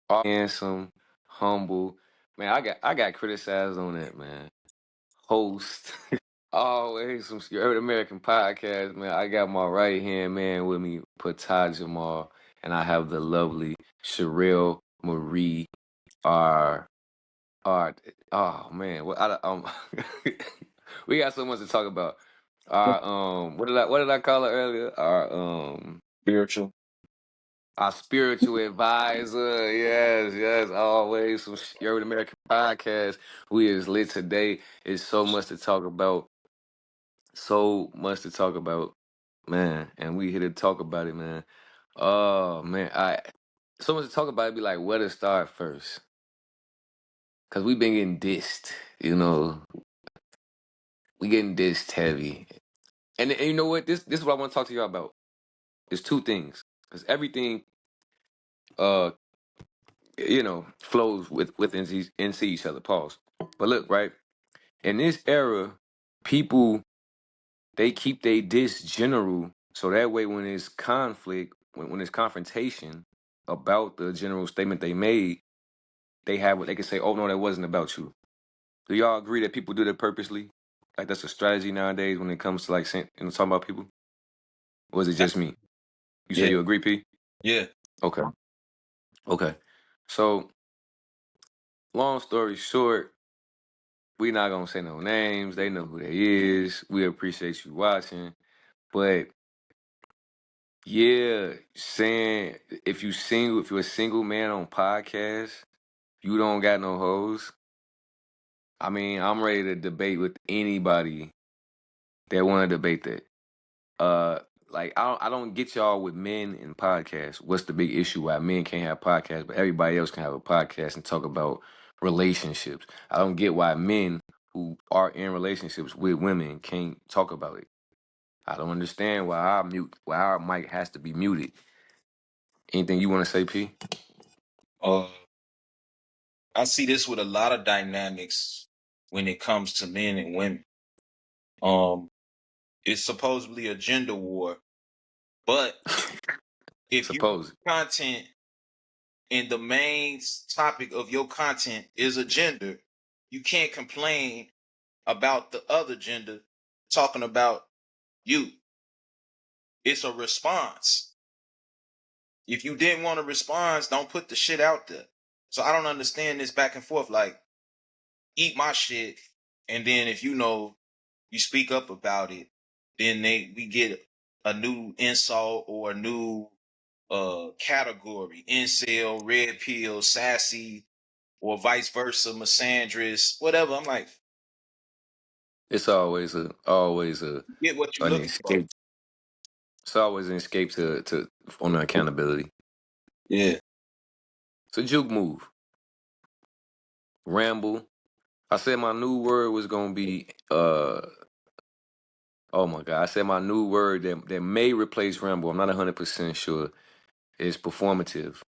Handsome, humble. Man, I got criticized on that, man. Host. Always some Scared American podcast, man. I got my right hand man with me, Patah Jamal, and I have the lovely Sherelle Marie R. R. Oh man, we got so much to talk about. What did I call her earlier? Spiritual. Our spiritual advisor. Yes, yes, always some Scared American podcast. We is lit today. It's so much to talk about. So much to talk about, man, and we here to talk about it, man. Oh man, I so much to talk about. It be like where to start first, cause we been getting dissed, we getting dissed heavy, and you know what? This is what I want to talk to y'all about. It's two things, cause everything uh flows into each other. Pause. But look, right in this era, people they keep they diss general, so that way when it's conflict, when it's confrontation about the general statement they made, they have what they can say. Oh no, that wasn't about you. Do y'all agree that people do that purposely? Like that's a strategy nowadays when it comes to like talking about people. Or is it just me? You say Yeah. you agree, P? Yeah. Okay. Okay. So long story short, we not gonna say no names. They know who they is. We appreciate you watching, but yeah, saying if you're a single man on podcast, you don't got no hoes. I mean, I'm ready to debate with anybody that want to debate that. Uh, like I don't get y'all with men in podcasts. What's the big issue why men can't have podcasts, but everybody else can have a podcast and talk about relationships? I don't get why men who are in relationships with women can't talk about it. I don't understand why our mic has to be muted. Anything you want to say, P? Uh, I see this with a lot of dynamics when it comes to men and women. Um, it's supposedly a gender war, but if you Suppose. content and the main topic of your content is a gender, you can't complain about the other gender talking about you. It's a response. If you didn't want a response, don't put the shit out there. So I don't understand this back and forth. Like, eat my shit, and then if you speak up about it, then we get a new insult or a new category: incel, red pill, sassy, or vice versa, misandrist, whatever. I'm like, It's always get what you're an looking for. escape. It's always an escape to on the accountability. Yeah. It's a juke move. Ramble. I said my new word was gonna be oh my god. I said my new word that may replace ramble. I'm not 100% sure. Is performative.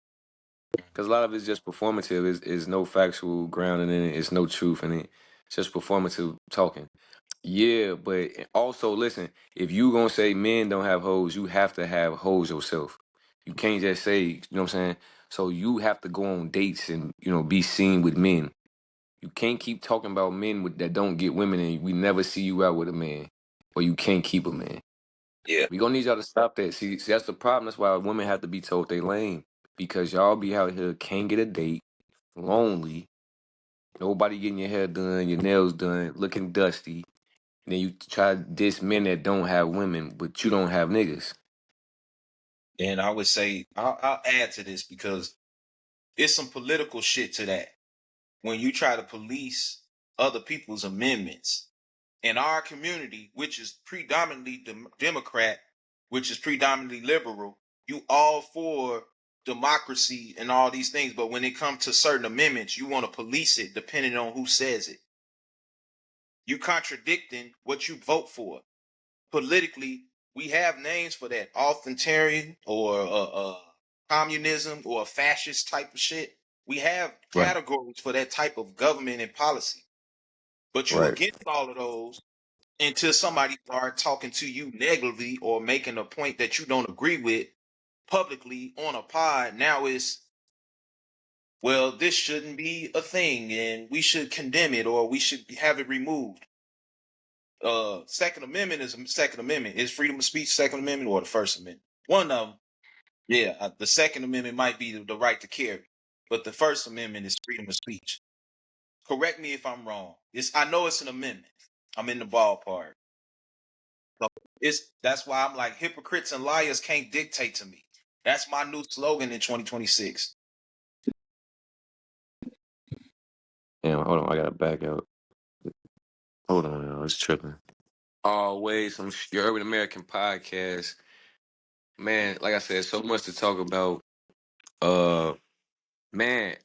Because a lot of it's just performative. Is no factual grounding in it. It's no truth in it. It's just performative talking. Yeah, but also listen, if you gonna say men don't have hoes, you have to have hoes yourself. You can't just say, you know what I'm saying? So you have to go on dates and, be seen with men. You can't keep talking about men that don't get women and we never see you out with a man. Or you can't keep a man. Yeah. We gonna need y'all to stop that. See, that's the problem. That's why women have to be told they lame. Because y'all be out here, can't get a date, lonely, nobody getting your hair done, your nails done, looking dusty. And then you try to diss men that don't have women, but you don't have niggas. And I would say I'll add to this because it's some political shit to that. When you try to police other people's amendments in our community, which is predominantly Democrat, which is predominantly liberal, you all for democracy and all these things. But when it comes to certain amendments, you want to police it depending on who says it. You contradicting what you vote for. Politically, we have names for that: authoritarian or communism or fascist type of shit. We have Right. categories for that type of government and policy. But you Right. against all of those until somebody start talking to you negatively or making a point that you don't agree with publicly on a pod. Now it's well, this shouldn't be a thing and we should condemn it or we should have it removed. Second Amendment is Second Amendment. Is freedom of speech Second Amendment or the First Amendment? One of them. Yeah, the Second Amendment might be the right to carry, but the First Amendment is freedom of speech. Correct me if I'm wrong. I know it's an amendment. I'm in the ballpark. So that's why I'm like hypocrites and liars can't dictate to me. That's my new slogan in 2026. Damn, hold on, I gotta back out. Hold on, y'all, it's tripping. Always some your Urban American podcast. Man, like I said, so much to talk about. Uh man,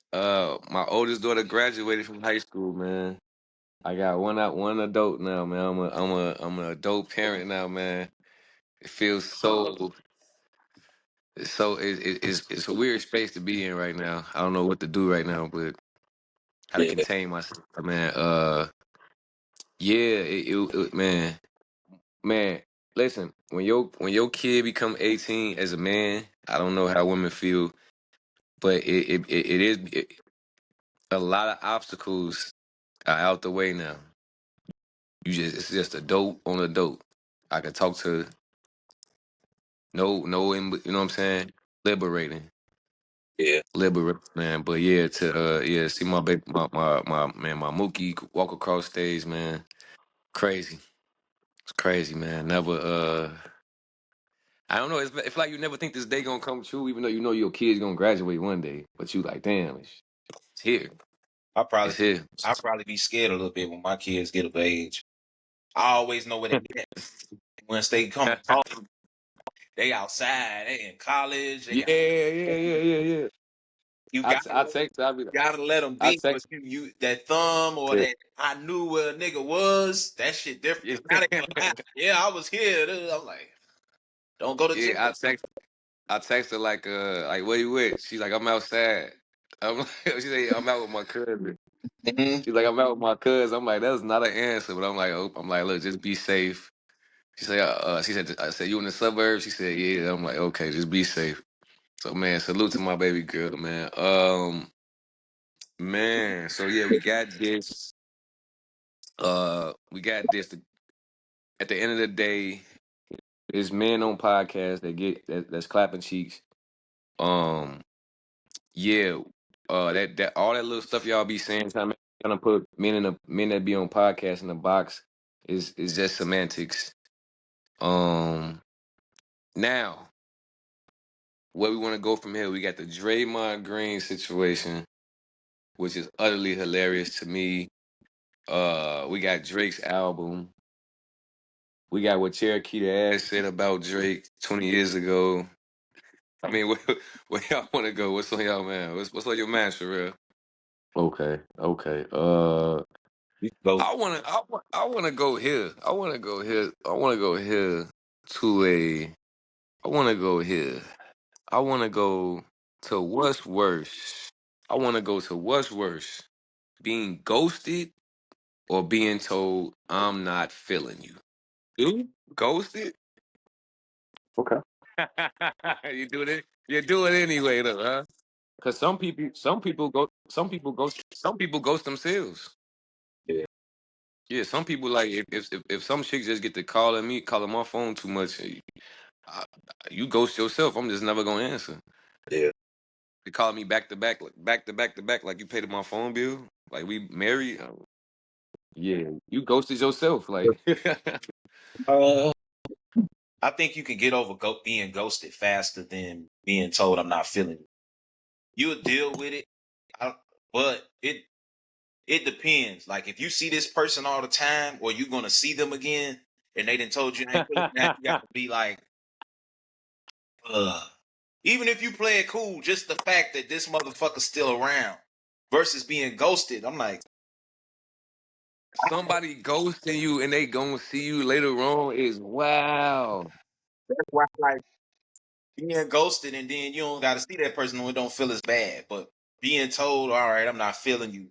my oldest daughter graduated from high school, man. I got one adult now, man. I'm an adult parent now, man. It feels it's a weird space to be in right now. I don't know what to do right now, but how to Yeah, contain myself, man. Yeah, man, man. Listen, when your kid become 18 as a man, I don't know how women feel, but a lot of obstacles are out the way now. It's just a dope on a dope. I can talk to you know what I'm saying? Liberating. yeah. Liberate, man. But yeah, see my baby, my man, my Mookie walk across stage, man. Crazy. It's crazy, man. Never, I don't know. It's like you never think this day gonna come true, even though you know your kid's gonna graduate one day. But you like, damn, it's here. I probably It's here. I probably be scared a little bit when my kids get of age. I always know where they get once they come home. They outside, they in college. They Yeah, got yeah. you I, got t- I text, I be, gotta let them I be, but text, you that thumb or yeah, that I knew where a nigga was. That shit different. yeah, 'Cause now they be like, yeah, I was here. I'm like, don't go to jail. yeah. I text her like where you with? She's like, I'm outside. She say, I'm out with my cousin. Mhm. She's like, I'm out with my cousin. I'm like, that's not an answer, but I'm like, look, just be safe. I said, you in the suburbs? She said, yeah. I'm like, okay, just be safe. So, man, salute to my baby girl, man. Man, so yeah, we got this. We got this. At the end of the day, it's men on podcasts that's clapping cheeks. Um, yeah, that all that little stuff y'all be saying, trying to put men that be on podcasts in the box is just semantics. Um, now where we want to go from here, we got the Draymond Green situation, which is utterly hilarious to me. We got Drake's album. We got what Cherokee the Ass said about Drake 20 years ago. I mean, where y'all want to go? What's on y'all man? What's on your mind, Sherelle? Okay. You go. I wanna go here. I wanna go here to a. I wanna go here. I wanna go to what's worse. I wanna go to what's worse, being ghosted or being told I'm not feeling you. Dude, ghosted? Okay. You do it. You do it anyway, though, huh? Because some people ghost themselves. Yeah, Yeah, some people like if some chick just get to calling my phone too much, I, you ghost yourself. I'm just never gonna answer. yeah. They call me back to back, back to back, like you paid my phone bill, like we married. Yeah, you ghosted yourself. Like, Uh, I think you can get over being ghosted faster than being told I'm not feeling it. You'll deal with it, but it depends. Like if you see this person all the time, or you're gonna see them again, and they didn't told you they ain't feeling that, you got to be like, ugh. Even if you play it cool, just the fact that this motherfucker's still around versus being ghosted, I'm like, somebody ghosting you and they gonna see you later on is wow. that's why like being ghosted and then you don't got to see that person when it don't feel as bad. But being told, all right, I'm not feeling you,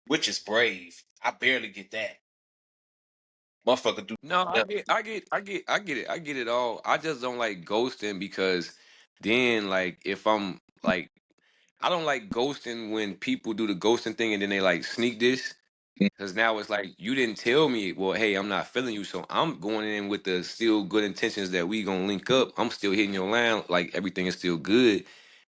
which is brave. I barely get that. Motherfucker do. No, Yeah. I get it all. I just don't like ghosting because then, like, if I'm like I don't like ghosting when people do the ghosting thing and then they like sneak this. Because now it's like you didn't tell me, well, hey, I'm not feeling you, so I'm going in with the still good intentions that we gonna link up. I'm still hitting your line, like everything is still good,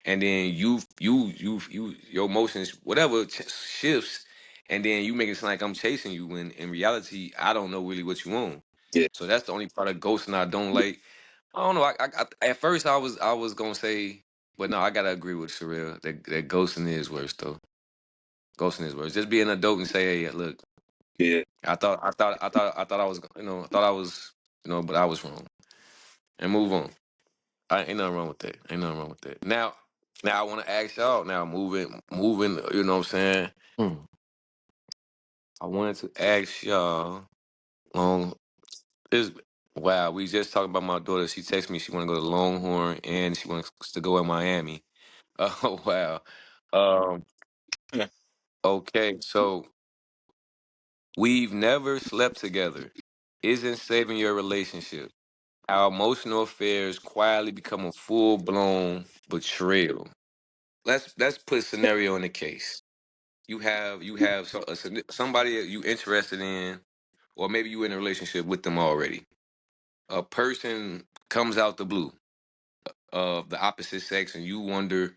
and then your emotions, whatever shifts, and then you make it sound like I'm chasing you. When in reality, I don't know really what you want. Yeah, So that's the only part of ghosting I don't like. I don't know. At first I was gonna say, but no, I gotta agree with Sherelle that ghosting is worse though. Ghosting is worse. Just be an adult and say, hey, look. yeah, I thought I was, I thought I was, but I was wrong. And move on. Ain't nothing wrong with that. Ain't nothing wrong with that. Now I want to ask y'all. Now moving. You know what I'm saying? I wanted to ask y'all. Long this. Wow, we just talking about my daughter. She texted me. She want to go to Longhorn and she wants to go in Miami. Oh wow. Um. yeah. Okay, so we've never slept together. Isn't saving your relationship. Our emotional affairs quietly become a full blown betrayal. Let's put a scenario in the case. You have somebody that you interested in, or maybe you in a relationship with them already. A person comes out the blue of the opposite sex, and you wonder,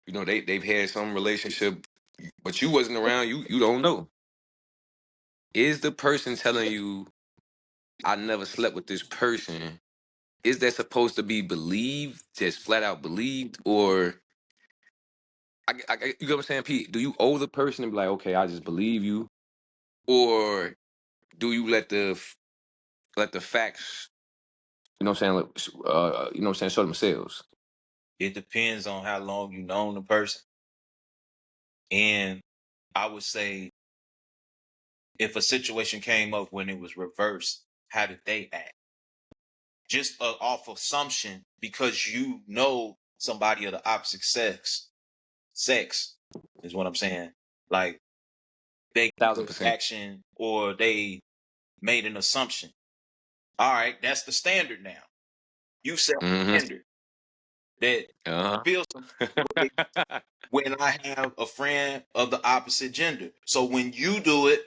they've had some relationship, but you wasn't around. You don't know. Is the person telling you, "I never slept with this person"? Is that supposed to be believed, just flat out believed, or you know what I'm saying, Pete? Do you owe the person and be like, okay, I just believe you, or do you let the facts, show themselves? It depends on how long you known the person, and I would say if a situation came up when it was reversed, how did they act? Just off assumption, because you know somebody of the opposite sex is what I'm saying. Like they Thousand took percent. action or they made an assumption. All right, that's the standard now. You set a Mm-hmm. standard that Uh feels some way huh. when I have a friend of the opposite gender. So when you do it,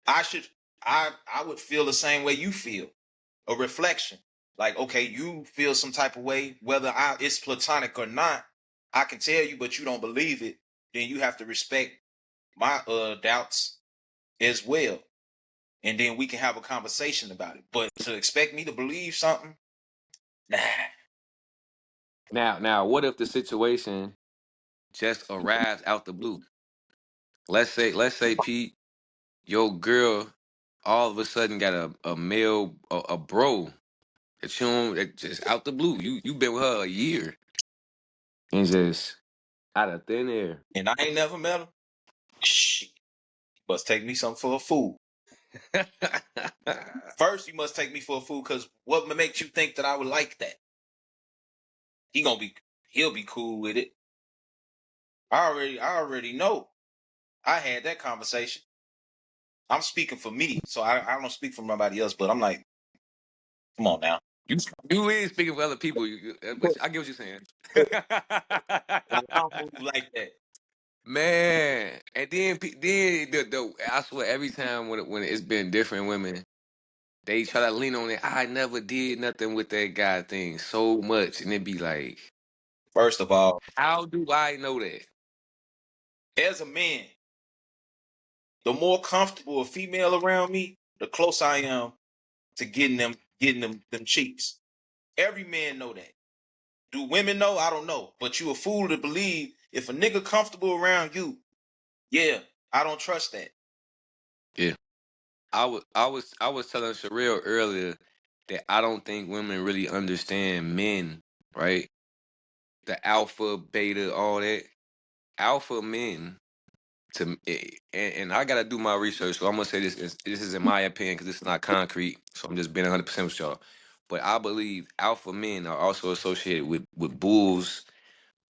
I should I would feel the same way you feel. A reflection. Like, okay, you feel some type of way, whether it's platonic or not, I can tell you, but you don't believe it, then you have to respect my doubts as well. And then we can have a conversation about it. But to expect me to believe something, nah. Now, what if the situation just arrives out the blue? Let's say, Pete, your girl all of a sudden got a male, a bro that you don't, that just out the blue. You been with her a year and just out of thin air. And I ain't never met him. Shit. Must take me something for a fool. First, you must take me for a fool, because what makes you think that I would like that? He'll be cool with it. I already know. I had that conversation. I'm speaking for me, so I don't speak for nobody else. But I'm like, come on now. you you ain't speaking for other people. But I get what you're saying. Like, I don't move like that. Man, and then I swear every time when it's been different women, they try to lean on it. I never did nothing with that guy thing so much, and it be like, First of all, how do I know that? as a man, the more comfortable a female around me, the closer I am to getting them cheeks. Every man know that. Do women know? I don't know. But you a fool to believe if a nigga comfortable around you, yeah, I don't trust that. Yeah, I was telling Sherelle earlier that I don't think women really understand men, right? The alpha, beta, all that. Alpha men and I gotta do my research. So I'm gonna say this is in my opinion because it's not concrete. So I'm just being 100% with y'all. But I believe alpha men are also associated with bulls,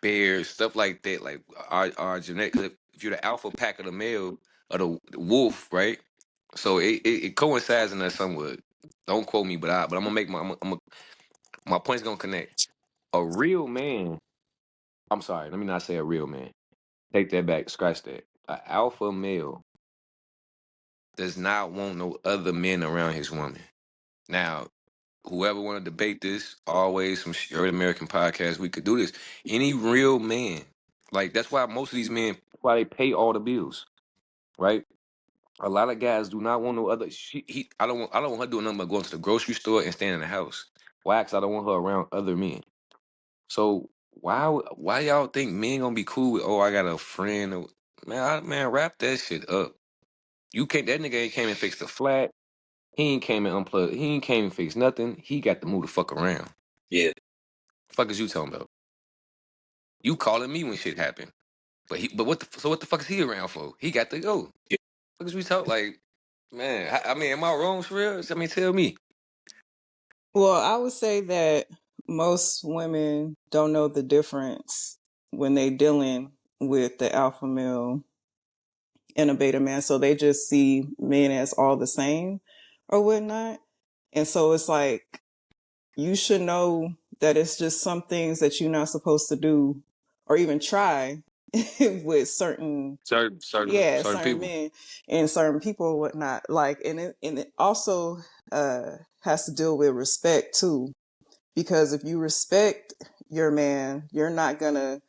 bears, stuff like that. Like our genetic. 'Cause if you're the alpha pack of the male of the wolf, right? So it coincides in that somewhat. Don't quote me, but I'm gonna make my point's gonna connect. A real man. I'm sorry, let me not say a real man. Take that back, scratch that. An alpha male does not want no other men around his woman. Now, whoever want to debate this, always some early American podcast, we could do this. Any real man, like that's why most of these men, why they pay all the bills, right? A lot of guys do not want no other. I don't want her doing nothing but going to the grocery store and staying in the house. Why? 'Cause I don't want her around other men. So why y'all think men gonna be cool with? Oh, I got a friend. Man, man, wrap that shit up. You can't. That nigga ain't came and fixed the flat. He ain't came and unplugged. He ain't came and fixed nothing. He got to move the fuck around. Yeah. Fuck is you talking about? You calling me when shit happen. But what the fuck is he around for? He got to go. Yeah. Fuck is we talk like, man? I mean, am I wrong for real? I mean, tell me. Well, I would say that most women don't know the difference when they dealing with the alpha male and a beta man. So they just see men as all the same or whatnot. And so it's like, you should know that it's just some things that you're not supposed to do or even try with certain Certain certain people. men and certain people or whatnot. Like, and it also has to deal with respect too, because if you respect your man, you're not gonna.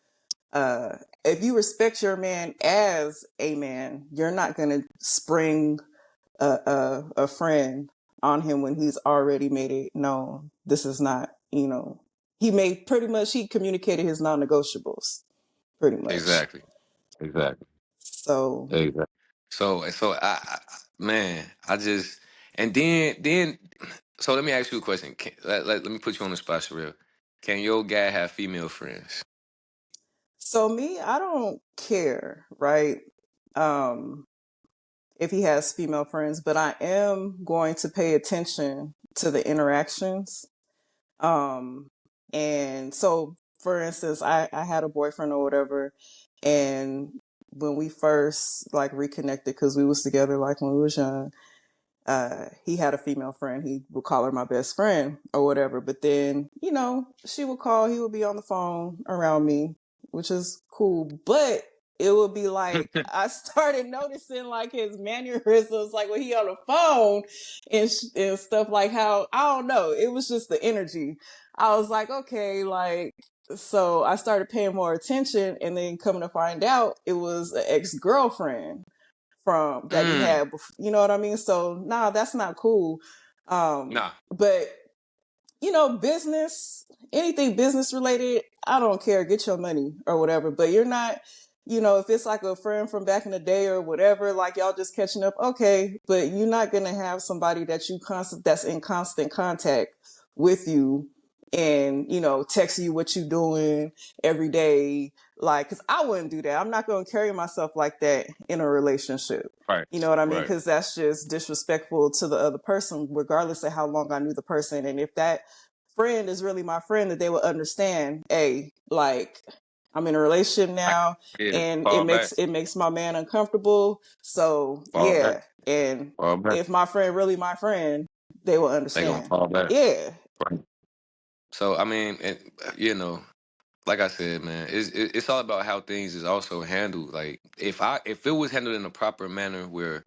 If you respect your man as a man, you're not gonna spring a friend on him when he's already made it known. This is not, he communicated his non-negotiables pretty much. Exactly. Exactly. So Exactly. So man, I just and then so let me ask you a question. Let me put you on the spot, Sherelle. Can your guy have female friends? So me, I don't care, right? Um, if he has female friends, but I am going to pay attention to the interactions. Um, and so, for instance, I had a boyfriend or whatever, and when we first like reconnected, because we was together like when we was young, he had a female friend. He would call her my best friend or whatever. But then, she would call, he would be on the phone around me, which is cool. But it would be like, I started noticing like his mannerisms, like when he on the phone and stuff, like how, I don't know, it was just the energy. I was like, okay, like, so I started paying more attention, and then coming to find out it was an ex-girlfriend from that he Mm, had, you know what I mean? So nah, that's not cool. nah. But business, anything business related, I don't care. Get your money or whatever. But you're not, if it's like a friend from back in the day or whatever, like y'all just catching up, okay. But you're not gonna have somebody that's in constant contact with you and text you what you doing every day. Like, because I wouldn't do that. I'm not gonna carry myself like that in a relationship. Right. You know what I mean? Right. Because that's just disrespectful to the other person, regardless of how long I knew the person. And if that friend is really my friend, that they will understand, hey, like, I'm in a relationship Like, now, yeah. and it Fall back. makes it makes my man uncomfortable. So Fall back. yeah, and Fall back. if my friend really my friend, they will They gonna understand. fall back. Yeah. Right. So I mean, like I said, man, it's all about how things is also handled. Like if it was handled in a proper manner where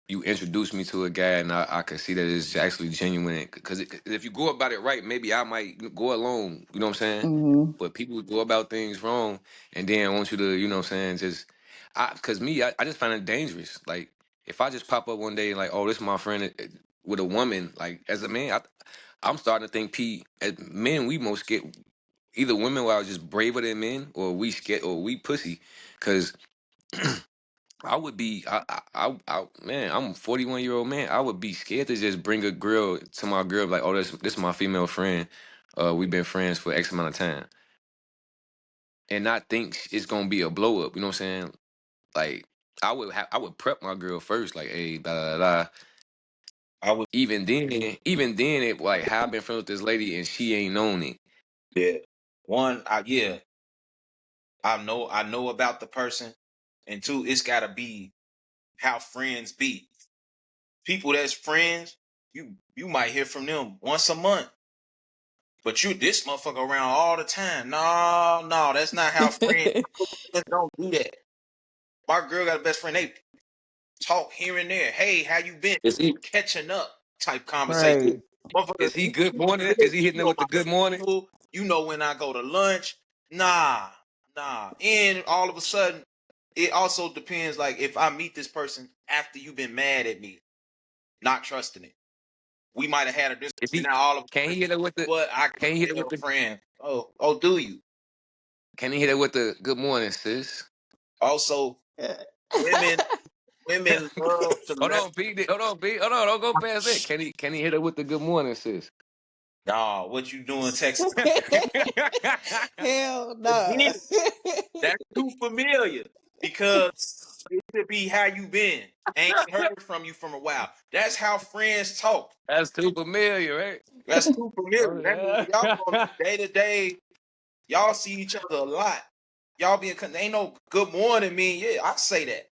you introduced me to a guy and I could see that it's actually genuine. Because if you go about it right, maybe I might go along. You know what I'm saying? Mm-hmm. But people go about things wrong, and then want you to, you know what I'm saying? Because I just find it dangerous. Like if I just pop up one day like, oh, this is my friend with a woman. Like as a man, I'm starting to think, Pete, as men, we most get either women who are just braver than men, or we scared, or we pussy. Because I would be, man, I'm a 41-year-old man. I would be scared to just bring a girl to my girl, like, oh, this is my female friend. We've been friends for X amount of time, and not think it's gonna be a blow up. You know what I'm saying? Like, I would prep my girl first, like, hey, da da da. I would. Even then, it like, how I been friends with this lady and she ain't known it. Yeah. One, I know about the person, and two, it's got to be how friends be. People that's friends, you might hear from them once a month. But you this motherfucker around all the time. No, that's not how friends don't do that. My girl got a best friend. They talk here and there. Hey, how you been? Is he Catching up type conversation. Right. Motherfucker, is he good morning? Is he hitting you it know with my the good morning? people. You know when I go to lunch. Nah. And all of a sudden, it also depends. Like if I meet this person after you've been mad at me, not trusting it, we might have had a Is discussion. he Now all of a can he hit it with the what I can he hit it with tell the friend. Oh, do you? can he hit it with the good morning, sis? Also, women love to Hold let. on, Pete. Hold on, Pete. Hold on, don't go past that. Can he hit it with the good morning, sis? Nah, what you doing, Texas? Hell Again, no. that's too familiar because it could be how you been. Ain't heard from you from a while. That's how friends talk. That's too familiar, right? That's too Oh familiar. That means yeah. y'all gonna be day to day. Y'all see each other a lot. Y'all being ain't no good morning mean. Yeah, I say that.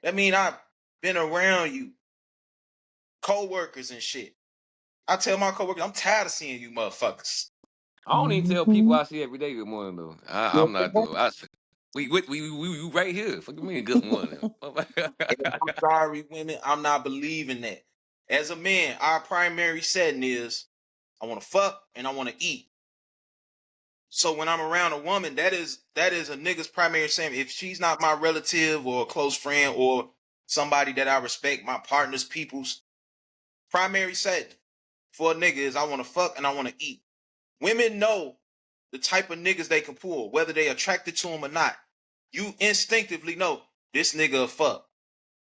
That mean I've been around you, co-workers and shit. I tell my coworkers, I'm tired of seeing you motherfuckers. I don't even tell people I see every day good morning though. Yeah, I'm not doing. We right here. Fuck me, good morning. I'm sorry, women. I'm not believing that. As a man, our primary setting is I want to fuck and I want to eat. So when I'm around a woman, that is a nigga's primary setting. If she's not my relative or a close friend or somebody that I respect, my partner's people's primary setting for a nigga is I want to fuck and I want to eat. Women know the type of niggas they can pull, whether they attracted to them or not. You instinctively know this nigga a fuck.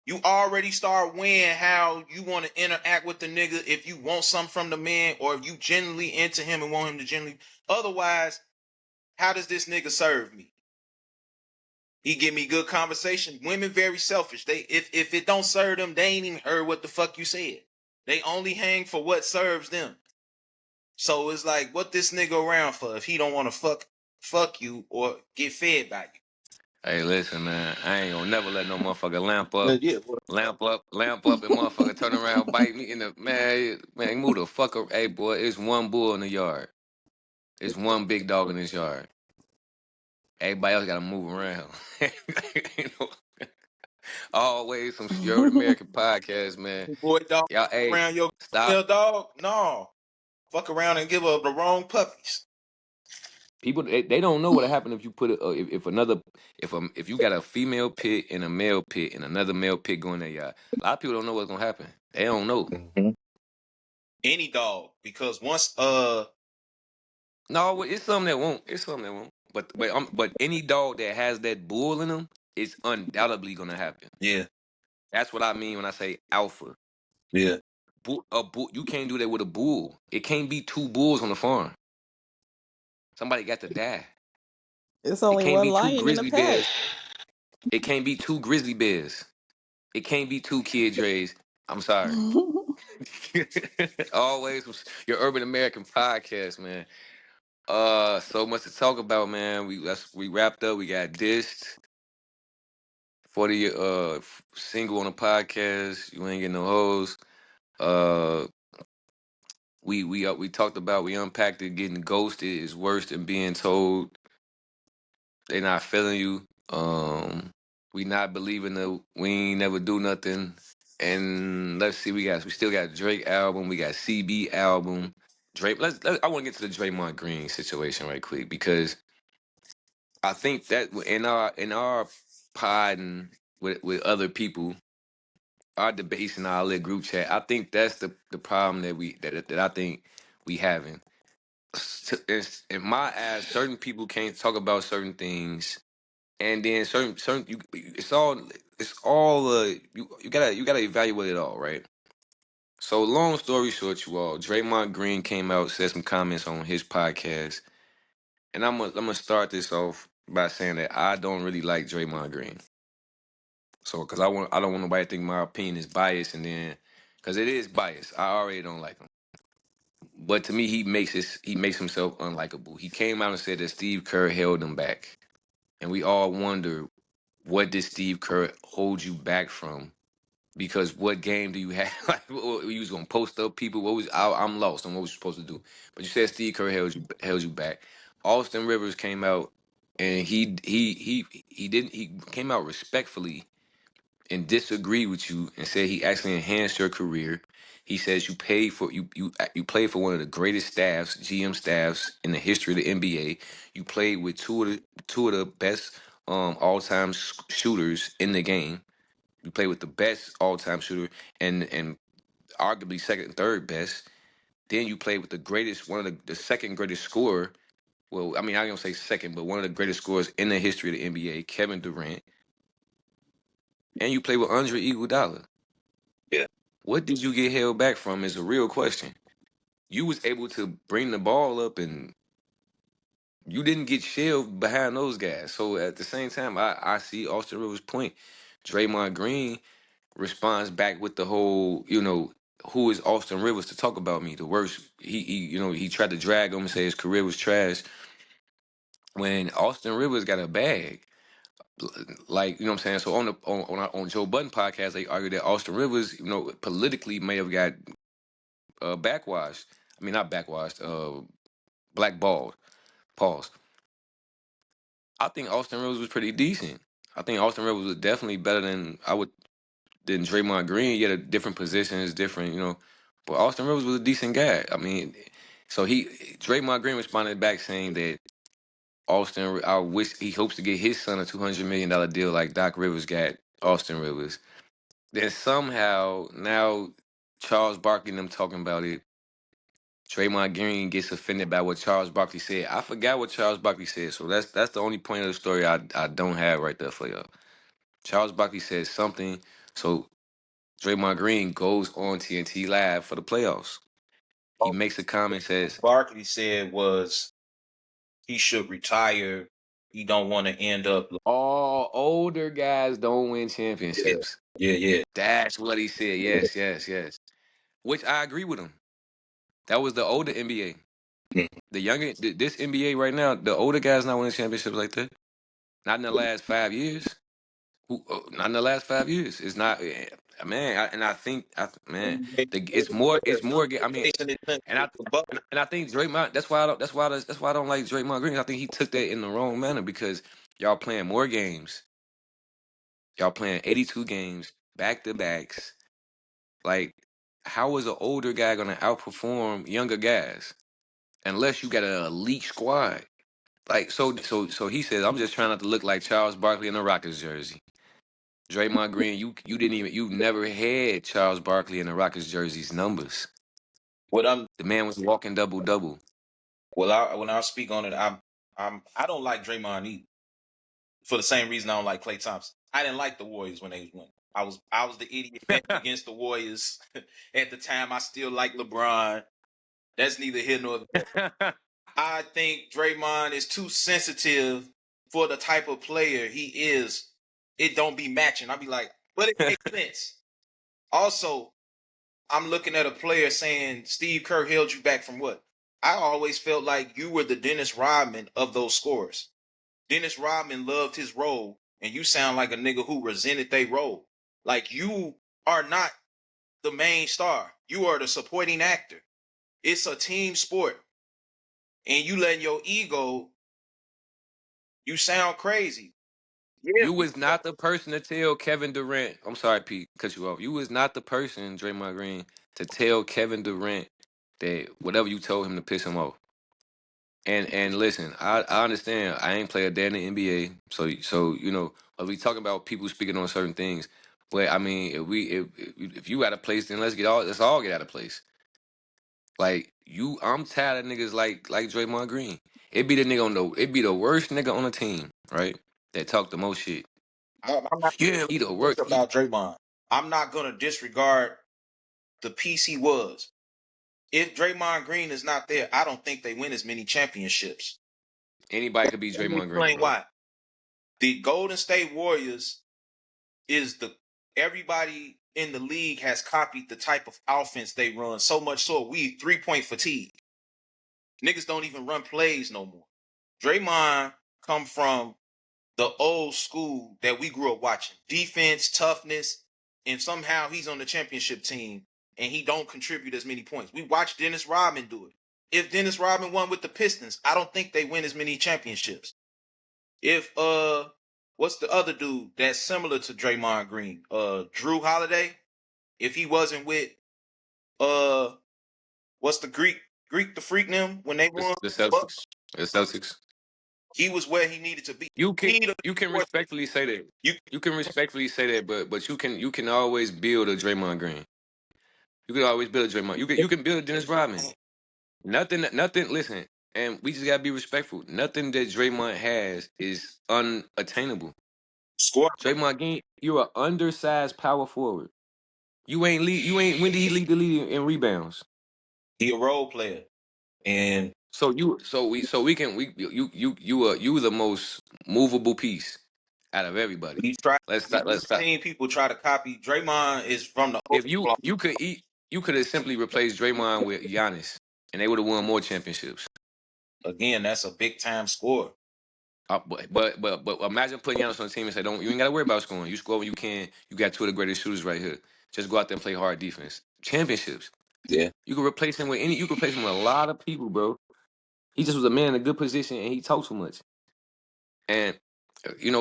You already start weighing how you want to interact with the nigga, if you want something from the man or if you genuinely into him and want him to genuinely. Otherwise, how does this nigga serve me? He give me good conversation. Women very selfish. They if it don't serve them, they ain't even heard what the fuck you said. They only hang for what serves them. So it's like, what this nigga around for if he don't want to fuck you or get fed by you? Hey, listen, man. I ain't gonna never let no motherfucker Yeah, well, lamp up, and motherfucker turn around, bite me in the man. Move the fuck up. Hey, boy, it's one bull in the yard. It's one big dog in this yard. Everybody else gotta move around. You know, always some your American podcast, man. boy, dog, Y'all, hey, around your stop. female dog? No, fuck around and give up the wrong puppies. People they don't know what'll happen if you put if another if you got a female pit and a male pit and another male pit going there, y'all. A lot of people don't know what's gonna happen. They don't know. Mhm. Any dog, because once No, it's something that won't. It's something that won't. But any dog that has that bull in them, it's undoubtedly gonna happen. yeah, That's what I mean when I say alpha. yeah. Bull, you can't do that with a bull. It can't be two bulls on the farm. Somebody got to die. It's It only can't one be two lion in the grizzly pack. bears. It can't be two grizzly bears. It can't be two kid Dre's. I'm sorry. Always your Urban American podcast, man. So much to talk about, man. We wrapped up. We got dissed for the single on the podcast. You ain't getting no hoes. Uh, we talked about, we unpacked it. Getting ghosted is worse than being told they not feeling you. We not believing that we ain't never do nothing. And let's see, we still got Drake album. We got CB album. Drake. I want to get to the Draymond Green situation right quick because I think that in our pod with other people, our debates in our little group chat, I think that's the problem that I think we having. In my eyes, certain people can't talk about certain things, and then certain it's all you gotta evaluate it all, right? So long story short, you all, Draymond Green came out, said some comments on his podcast, and I'm gonna start this off by saying that I don't really like Draymond Green. So, because I don't want nobody to think my opinion is biased, and then because it is biased, I already don't like him. But to me, he makes himself unlikable. He came out and said that Steve Kerr held him back, and we all wonder, what did Steve Kerr hold you back from? Because what game do you have? Like, you was gonna post up people? What was I'm lost on what was you supposed to do? But you said Steve Kerr held you back. Austin Rivers came out and he came out respectfully and disagreed with you and said he actually enhanced your career. He says you played for one of the greatest staffs, GM staffs in the history of the NBA. You played with two of the best all time shooters in the game. You played with the best all time shooter and arguably second and third best. Then you played with the greatest, one of the second greatest scorer. Well, I mean, I'm gonna say second, but one of the greatest scorers in the history of the NBA, Kevin Durant. And you played with Andre Iguodala. Yeah. What did you get held back from is a real question. You was able to bring the ball up and you didn't get shelved behind those guys. So at the same time, I see Austin Rivers' point. Draymond Green responds back with the whole, who is Austin Rivers to talk about me? The worst. He tried to drag him and say his career was trash. When Austin Rivers got a bag, like what I'm saying. So on Joe Budden podcast, they argue that Austin Rivers, politically may have got backwashed. I mean, not backwashed. Blackballed. Pause. I think Austin Rivers was pretty decent. I think Austin Rivers was definitely better than Draymond Green. He had different positions, different. But Austin Rivers was a decent guy. I mean, so Draymond Green responded back saying that I wish he hopes to get his son a $200 million deal like Doc Rivers got Austin Rivers. Then somehow now Charles Barkley and them talking about it. Draymond Green gets offended by what Charles Barkley said. I forgot what Charles Barkley said, so that's the only point of the story I don't have right there for y'all. Charles Barkley said something, so Draymond Green goes on TNT Live for the playoffs. He makes a comment, says Barkley said was he should retire. He don't want to end up. all older guys don't win Yeah, championships. yeah. That's what he said. Yes, yes, yes. Which I agree with him. That was the older NBA. Mhm. The younger, this NBA right now, the older guys not winning championships like that. Not in the last 5 years. Not in the last 5 years. It's not, man. Man, It's more. I mean, and I think Draymond. That's why I don't like Draymond Green. I think he took that in the wrong manner because y'all playing more games. Y'all playing 82 games back to backs. Like, how is an older guy gonna outperform younger guys unless you got an elite squad? Like, so he says, I'm just trying not to look like Charles Barkley in a Rockets jersey. Draymond Green, you never had Charles Barkley in the Rockets jersey's numbers. What I'm The man was walking double double. when I speak on it, I don't like Draymond either. For the same reason I don't like Klay Thompson. I didn't like the Warriors when they was winning. I was the idiot betting against the Warriors at the time. I still like LeBron. That's neither here nor there. I think Draymond is too sensitive for the type of player he is. It don't be matching. I'll be like, but it makes sense. Also, I'm looking at a player saying Steve Kerr held you back from what? I always felt like you were the Dennis Rodman of those scorers. Dennis Rodman loved his role, and you sound like a nigga who resented their role. Like you are not the main star. You are the supporting actor. It's a team sport. And you letting your ego, you sound crazy. Yeah. You was not the person to tell Kevin Durant. I'm sorry, Pete, cut you off. You was not the person, Draymond Green, to tell Kevin Durant that whatever you told him to piss him off. And listen, I understand. I ain't play a day in the NBA, so we talking about people speaking on certain things. But I mean, if you out of place, then let's all get out of place. Like I'm tired of niggas like Draymond Green. It be the worst nigga on the team, right? That talk the most shit. I'm not Yeah, he the worst. about Draymond. I'm not gonna disregard the piece he was. If Draymond Green is not there, I don't think they win as many championships. Anybody could be Let me Draymond Green, explain bro. why. The Golden State Warriors is everybody in the league has copied the type of offense they run so much so we 3-point fatigue. Niggas don't even run plays no more. Draymond come from the old school that we grew up watching. Defense, toughness. and somehow he's on the championship team and he don't contribute as many points. We watched Dennis Rodman do it. If Dennis Rodman won with the Pistons, I don't think they win as many championships. If what's the other dude that's similar to Draymond Green? Drew Holiday. If he wasn't with what's the Greek the freak them when they won, The Celtics. The Celtics. he was where he needed to be. You can respectfully say that. You You can respectfully say that, but you can always build a Draymond Green. You can always build a Draymond. You can build a Dennis Rodman. Nothing. Listen, and we just gotta be respectful. Nothing that Draymond has is unattainable. score. Draymond Green, you're an undersized power forward. You ain't lead. You ain't. When did he lead the league in rebounds? He a role player, and You the most movable piece out of everybody. he tried. Let's stop. Let's stop. Seen people try to copy. Draymond is from the old If you block. you could eat, you could have simply replaced Draymond with Giannis, and they would have won more championships. Again, that's a big time score. But imagine putting Giannis on the team and say, "Don't you ain't got to worry about scoring. You score when you can. You got two of the greatest shooters right here. Just go out there and play hard defense. Championships. Yeah, You can replace him with any. You can replace him with a lot of people, bro. He just was a man in a good position, and he talked too much. And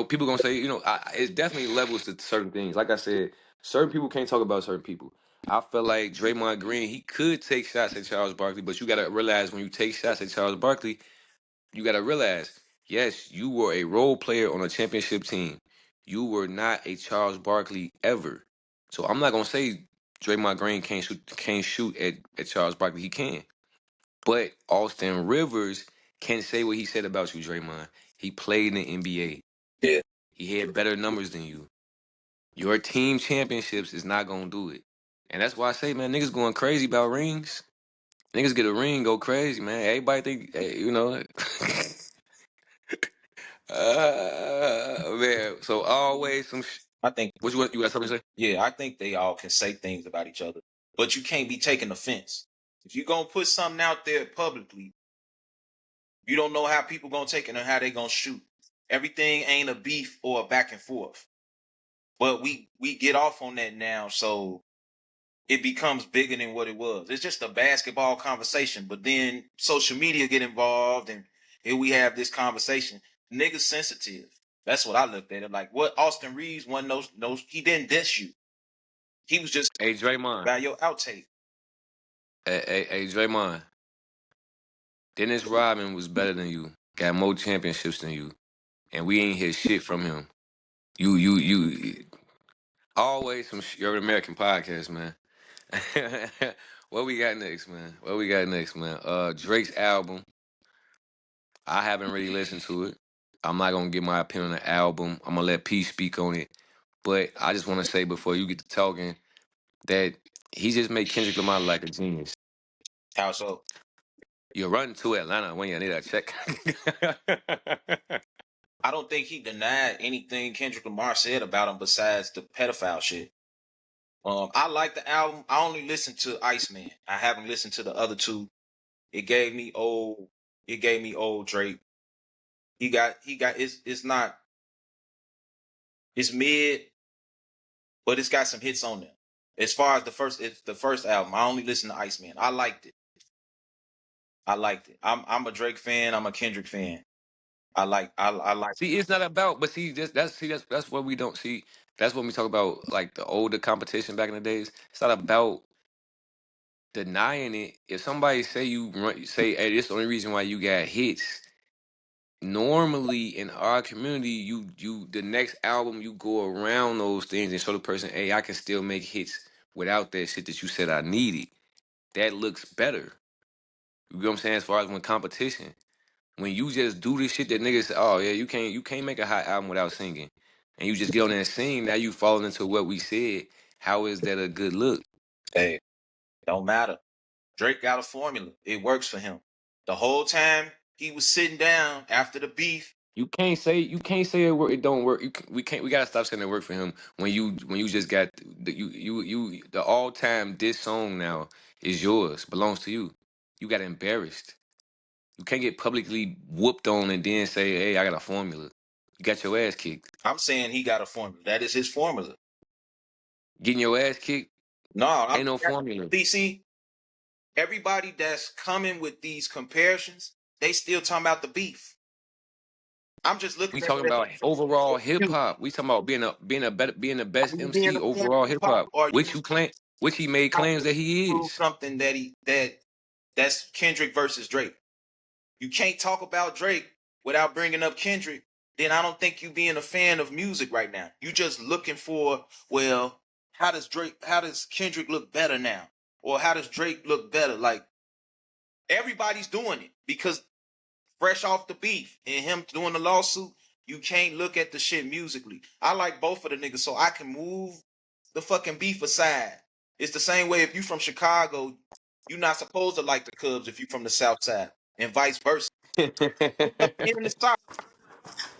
people gonna say, it's definitely levels to certain things. Like I said, certain people can't talk about certain people. I feel like Draymond Green, he could take shots at Charles Barkley, but you gotta realize when you take shots at Charles Barkley, you gotta realize, yes, you were a role player on a championship team. You were not a Charles Barkley ever. So I'm not gonna say Draymond Green can't shoot at Charles Barkley. He can. But Austin Rivers can say what he said about you, Draymond. He played in the NBA. yeah. He had better numbers than you. Your team championships is not gonna do it. And that's why I say, man, niggas going crazy about rings. Niggas get a ring, go crazy, man. Everybody think, man. So always some. I think. What you got something to say? Yeah, I think they all can say things about each other, but you can't be taking offense. If you're gonna put something out there publicly, you don't know how people gonna take it and how they gonna shoot. Everything ain't a beef or a back and forth. But we get off on that now, so it becomes bigger than what it was. It's just a basketball conversation, but then social media get involved, and here we have this conversation. Niggas sensitive. That's what I looked at it like. What Austin Reeves won those he didn't diss you. He was just Hey Draymond. about your outtake. Hey Draymond. Dennis Rodman was better than you. Got more championships than you, and we ain't hear shit from him. You. Always some You're an American podcast, man. What we got next, man? What we got next, man? Drake's album. I haven't really listened to it. I'm not gonna give my opinion on the album. I'm gonna let P speak on it. But I just want to say before you get to talking that he just made Kendrick Lamar like a genius. How so? You're running to Atlanta when you need a check. I don't think he denied anything Kendrick Lamar said about him besides the pedophile shit. I like the album. I only listened to Iceman. I haven't listened to the other two. It gave me old. It gave me old Drake. He got. It's not. It's mid, but it's got some hits on there. As far as it's the first album. I only listened to Iceman. I liked it. I'm a Drake fan. I'm a Kendrick fan. I like. See, it's not about, but see, that's what we don't see. That's when we talk about like the older competition back in the days. It's not about denying it. If somebody say, "Hey, this is the only reason why you got hits." Normally in our community, you the next album you go around those things and show the person, "Hey, I can still make hits without that shit that you said I needed." That looks better. You know what I'm saying? As far as when competition. When you just do this shit that niggas say, oh yeah, you can't make a hot album without singing. And you just get on there and sing, now you falling into what we said. How is that a good look? Hey, don't matter. Drake got a formula. It works for him. The whole time he was sitting down after the beef. You can't say it don't work. We gotta stop saying it work for him when you just got the all time this song now is yours, belongs to you. You got embarrassed. You can't get publicly whooped on and then say, hey, I got a formula. You got your ass kicked. I'm saying he got a formula. That is his formula. Getting your ass kicked No, ain't no formula. see, everybody that's coming with these comparisons, they still talking about the beef. I'm just We looking at talking it about overall as hip you. hop. We talking about being the Are best you being MC a fan of overall hip hip hop, hop. or are Which you you claim, which he made trying claims to that he prove is. something that's Kendrick versus Drake? You can't talk about Drake without bringing up Kendrick. Then I don't think you being a fan of music right now. You just looking for, well, how does Kendrick look better now? Or how does Drake look better? Like, everybody's doing it because fresh off the beef and him doing the lawsuit, you can't look at the shit musically. I like both of the niggas, so I can move the fucking beef aside. It's the same way if you from Chicago, you're not supposed to like the Cubs if you from the South Side, and vice versa. In the South,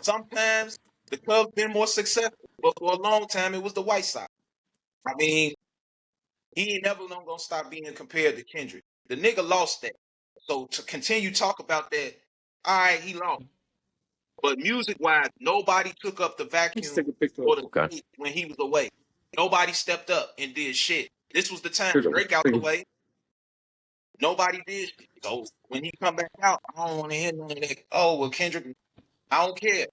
sometimes the Cubs been more successful, but for a long time it was the White Sox. I mean, he ain't never gonna stop being compared to Kendrick. The nigga lost that. So to continue talk about that, all right, he lost. But music wise, nobody took up the vacuum for the Okay. stage when he was away. Nobody stepped up and did shit. This was the time Drake out the way. Nobody did shit. So when he come back out, I don't want to hear none of that. Oh well, Kendrick, I don't care.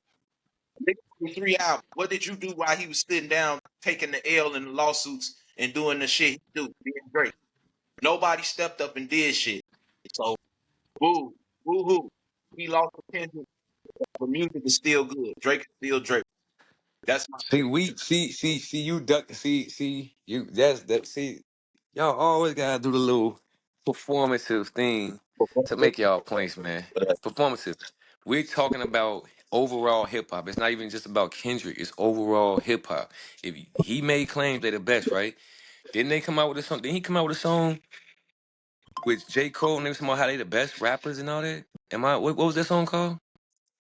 Nigga, for 3 hours. What did you do while he was sitting down taking the L in the lawsuits and doing the shit he do? Being Drake. Nobody stepped up and did shit. So boo, boo hoo. He lost to Kendrick, but music is still good. Drake is still Drake. That's my See, we see you duck. See you. That's that. See, y'all always gotta do the little performative thing to make y'all points, man. Performative. We're talking about overall hip hop. It's not even just about Kendrick. It's overall hip hop. If he made claims they're the best, right? Didn't they come out with a song? Didn't he come out with a song with J. Cole and they was talking about how they the best rappers and all that? Am I? What was that song called?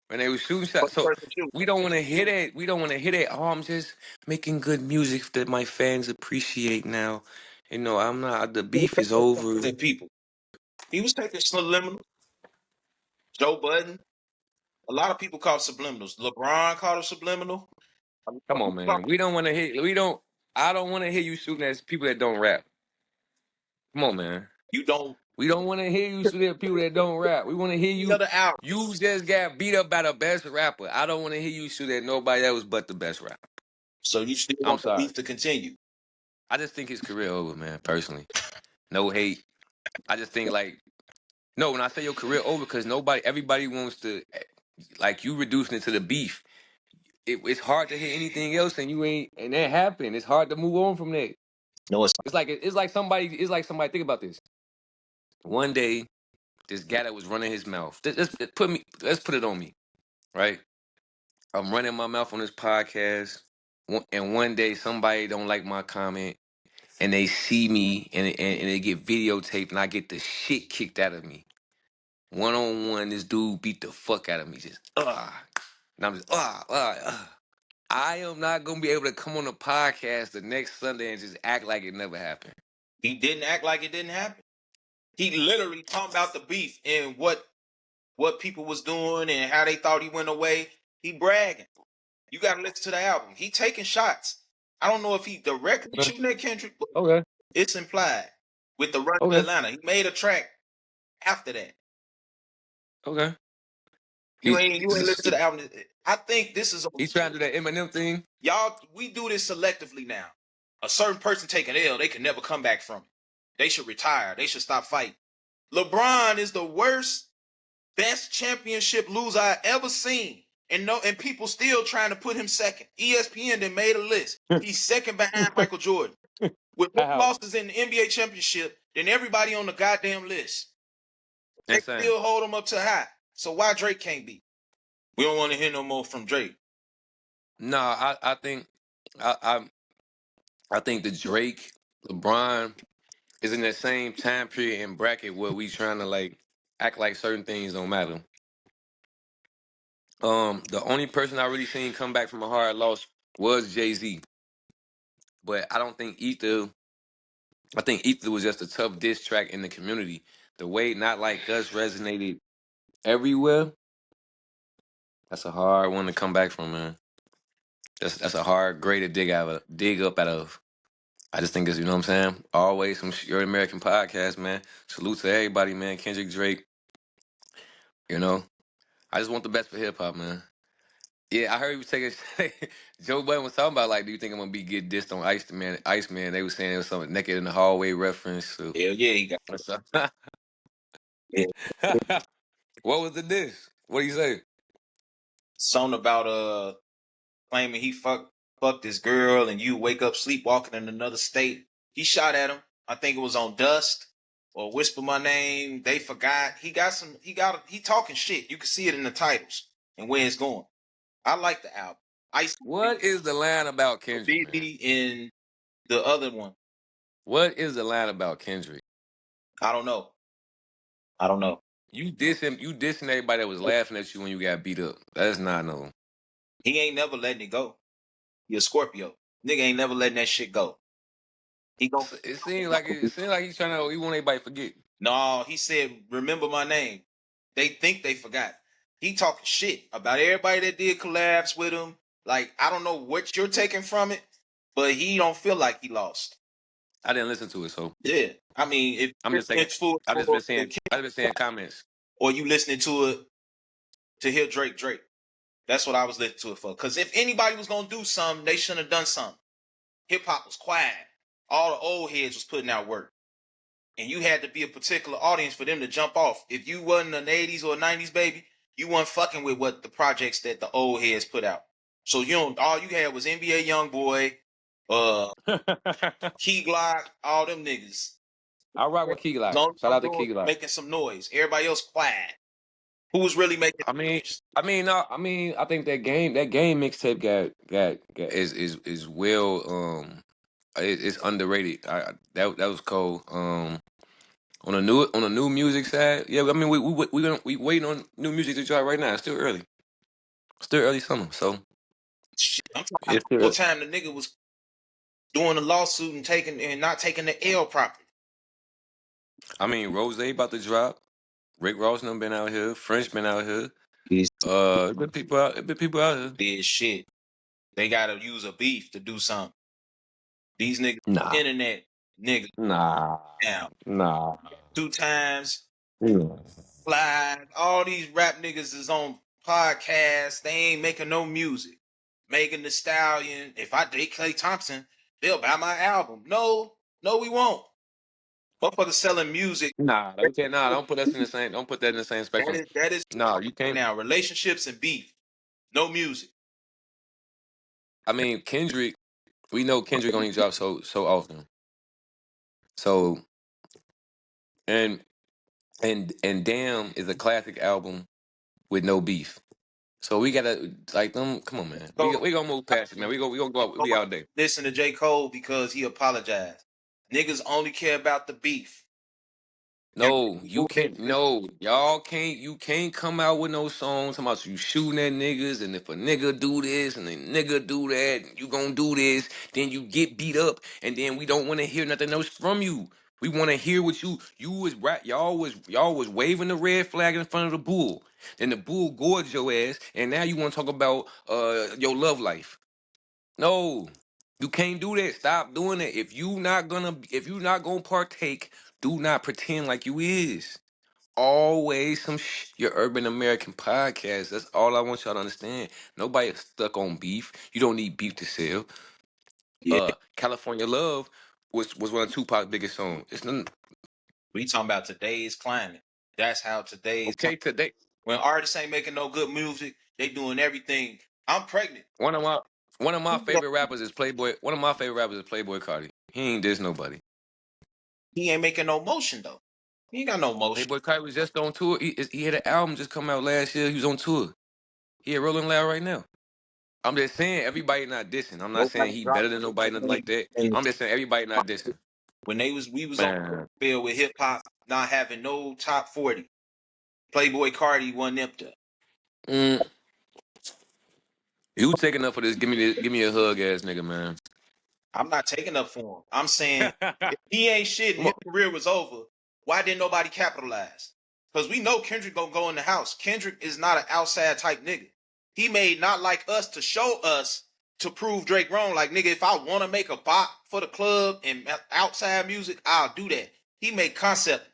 When they was shooting shots. first So person shoot. we don't want to hit it. We don't want to hit it. Oh, I'm just making good music that my fans appreciate now. You know, I'm not. The beef is over. The people. He was taking subliminals. Joe Budden. A lot of people call subliminals. LeBron called it subliminal. Come on, man. We don't want to hit. We don't. I don't want to hear you shooting at people that don't rap. Come on, man. You don't We don't want to hear you shooting at people that don't rap. We want to hear the you. other out. You just got beat up by the best rapper. I don't want to hear you shoot at nobody else but the best rapper. So you still I'm want the sorry. beef to continue. I just think his career over, man. Personally, no hate. I just think like no. When I say your career over, because everybody wants to like you reducing it to the beef. It's hard to hit anything else, and you ain't, and that happened. It's hard to move on from that. No, it's It's like somebody. Think about this. One day, this guy that was running his mouth. Let's put it on me, right? I'm running my mouth on this podcast, and one day somebody don't like my comment, and they see me, and they get videotaped, and I get the shit kicked out of me. 1-on-1, this dude beat the fuck out of me, just and I'm just I am not gonna be able to come on the podcast the next Sunday and just act like it never happened. he didn't act like it didn't happen. He literally talked about the beef and what people was doing and how they thought he went away. He bragging. You gotta listen to the album. He taking shots. I don't know if he directly Okay. shooting at Kendrick, but Okay. it's implied with the Run to Okay. Atlanta. He made a track after that. Okay. You He's ain't listen to the album. I think this is he's trying to do that Eminem thing. y'all. We do this selectively now. A certain person take an L, they can never come back from it. They should retire. They should stop fighting. LeBron is the worst, best championship loser I ever seen. And people still trying to put him second. ESPN then made a list. He's second behind Michael Jordan. With more How? losses in the NBA championship than everybody on the goddamn list. They Insane. still hold him up to high. So why Drake can't be? We don't want to hear no more from Drake. No, I think I think the Drake, LeBron is in that same time period and bracket where we trying to like act like certain things don't matter. The only person I really seen come back from a hard loss was Jay-Z. But I don't think Ether I think Ether was just a tough diss track in the community. The way Not Like Us resonated everywhere, that's a hard one to come back from, man. That's a hard grade to dig up out of. I just think it's, you know what I'm saying? Always some Your American podcast, man. Salute to everybody, man. Kendrick Drake, you know. I just want the best for hip hop, man. Yeah, I heard he was taking Joe Budden was talking about like, do you think I'm gonna be get dissed on Iceman? Iceman, they was saying it was something naked in the hallway reference. So Hell yeah, he got what's up? yeah. What was the diss? What do you say? Something about claiming he fucked this girl and you wake up sleepwalking in another state. He shot at him. I think it was on Dust or Whisper My Name. They forgot. He talking shit. You can see it in the titles and where it's going. I like the album. Ice What is the line about Kendrick, man? Busy in the other one. What is the line about Kendrick? I don't know. I don't know. You dissing everybody that was laughing at you when you got beat up. That's not no. He ain't never letting it go. He a Scorpio. Nigga ain't never letting that shit go. He gon' It seems like he want everybody to forget. No, he said, remember my name. They think they forgot. He talking shit about everybody that did collabs with him. Like, I don't know what you're taking from it, but he don't feel like he lost. I didn't listen to it, so Yeah. I mean, if I'm you're just saying. I've been saying comments. or you listening to it to hear Drake. That's what I was listening to it for. Because if anybody was gonna do something, they shouldn't have done something. Hip hop was quiet. All the old heads was putting out work. And you had to be a particular audience for them to jump off. If you wasn't an 80s or 90s baby, you weren't fucking with what the projects that the old heads put out. So all you had was NBA YoungBoy, Key Glock, all them niggas. I rock with Key Glock. Long Shout out to doing, Key Glock. making some noise. Everybody else quiet. Who was really making noise? I think that game mixtape got is well it's underrated. That was cold. On a new music side, yeah. I mean, we waiting on new music to drop right now. It's still early summer, so Shit, I'm talking about it's still the whole early. time the nigga was doing a lawsuit and not taking the L properly. I mean, Rose about to drop. Rick Ross done been out here. French been out here. He's Good people out. Good people out here. did shit. They gotta use a beef to do something. These niggas on Nah, the internet, niggas nah, down. nah. 2 times, Yeah. live. All these rap niggas is on podcasts. They ain't making no music. Megan Thee Stallion. If I date Klay Thompson, they'll buy my album. No, we won't. Motherfuckers selling music. Nah, okay, nah. Don't put us in the same. Don't put that in the same spectrum. That is No, you can't. now relationships and beef. No music. I mean, Kendrick. We know Kendrick only drops so often. So and and Damn is a classic album with no beef. So we gotta like them. Come on, man. We gonna move past it, man. We gonna go out. We be out there. Listen to J. Cole because he apologized. Niggas only care about the beef. No, you can't. No, y'all can't. You can't come out with no songs talking about you shooting at niggas, and if a nigga do this and a nigga do that, you gonna do this. Then you get beat up, and then we don't want to hear nothing else from you. We want to hear what you was rap. Y'all was waving the red flag in front of the bull. Then the bull gorged your ass, and now you want to talk about your love life. No, you can't do that. Stop doing it. If you not gonna partake, do not pretend like you is. Always your Urban American podcast. That's all I want y'all to understand. Nobody is stuck on beef. You don't need beef to sell. Yeah, California Love was one of Tupac's biggest songs. It's nothing. we talking about today's climate. That's how today's Okay today. when artists ain't making no good music, they doing everything. I'm pregnant. One of my favorite rappers is Playboy. One of my favorite rappers is Playboy Cardi. He ain't diss nobody. He ain't making no motion though. He ain't got no motion. Playboy Cardi was just on tour. He had an album just come out last year. He was on tour. He at Rolling Loud right now. I'm just saying everybody not dissing. I'm not saying Nobody he dropped better than nobody, nothing like that. and I'm just saying everybody not dissing. when we was on Man. field with hip hop not having no top 40. Playboy Cardi wasn't up there. Mm. You taking up for this? Give me a hug, ass nigga, man. I'm not taking up for him. I'm saying if he ain't shit and his career was over, why didn't nobody capitalize? Because we know Kendrick gonna go in the house. Kendrick is not an outside type nigga. He made Not Like Us to show us to prove Drake wrong. Like, nigga, if I want to make a bop for the club and outside music, I'll do that. He made concept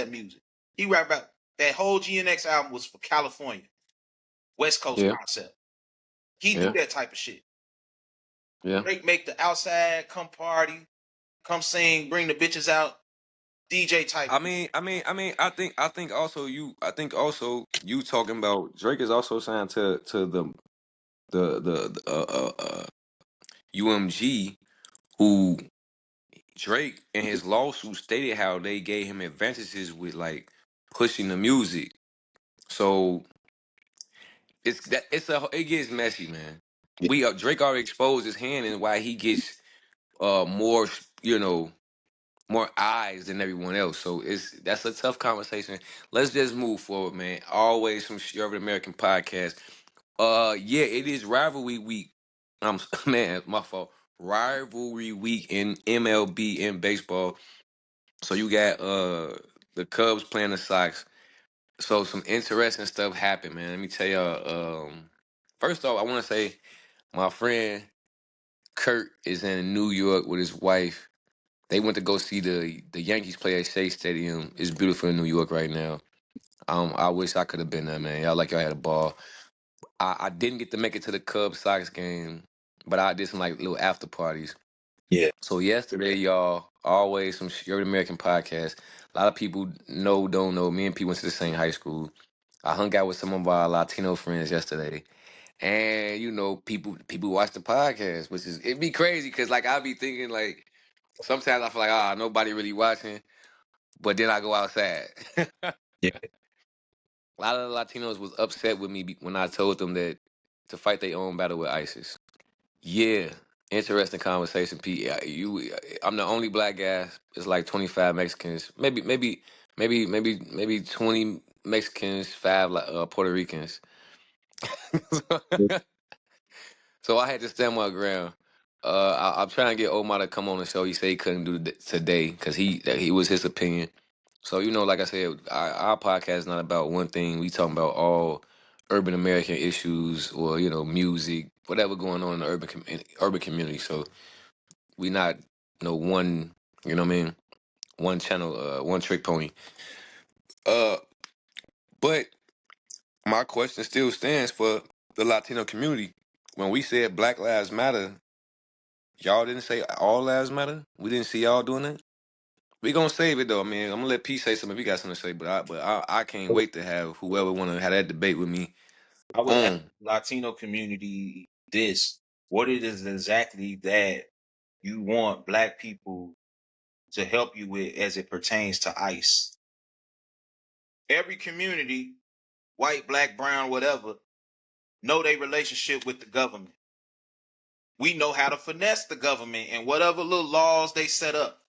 music. He rap about that whole GNX album was for California, West Coast concept. He do that type of shit. Yeah. Drake make the outside, come party, come sing, bring the bitches out, DJ type. I think also you talking about Drake is also signed to the UMG, who Drake in his lawsuit stated how they gave him advantages with like pushing the music. So it gets messy, man. Drake already exposed his hand and why he gets more, more eyes than everyone else. So that's a tough conversation. Let's just move forward, man. Always some Urban American podcast. Yeah, it is rivalry week. Man, my fault. Rivalry week in MLB in baseball. So you got the Cubs playing the Sox. So some interesting stuff happened, man. Let me tell y'all. First off, I want to say my friend Kurt is in New York with his wife. They went to go see the Yankees play at Shea Stadium. It's beautiful in New York right now. I wish I could have been there, man. Y'all had a ball. I didn't get to make it to the Cubs Sox game, but I did some like little after parties. Yeah. So yesterday, y'all, always some Urban American podcast. A lot of people don't know. Me and P went to the same high school. I hung out with some of our Latino friends yesterday. And people watch the podcast, which is it'd be crazy because like I'd be thinking like sometimes I feel like nobody really watching, but then I go outside. Yeah. A lot of the Latinos was upset with me when I told them that to fight their own battle with ISIS. Yeah, interesting conversation, Pete. I'm the only black guy. It's like 25 Mexicans, maybe 20 Mexicans, 5 Puerto Ricans. So I had to stand my ground. I'm trying to get Omar to come on the show. He said he couldn't do it today because he was his opinion. So like I said, our podcast is not about one thing. We talking about all urban American issues or music, whatever going on in the urban community. So we not one, what I mean, one channel, one trick pony. But my question still stands for the Latino community. When we said Black Lives Matter, y'all didn't say all lives matter. We didn't see y'all doing it. We gonna save it though, man. I'm gonna let P say something if you got something to say, but I can't wait to have whoever wanna have that debate with me I would ask on. the Latino community this: what it is exactly that you want black people to help you with as it pertains to ICE? Every community, white, black, brown, whatever, know their relationship with the government. We know how to finesse the government and whatever little laws they set up.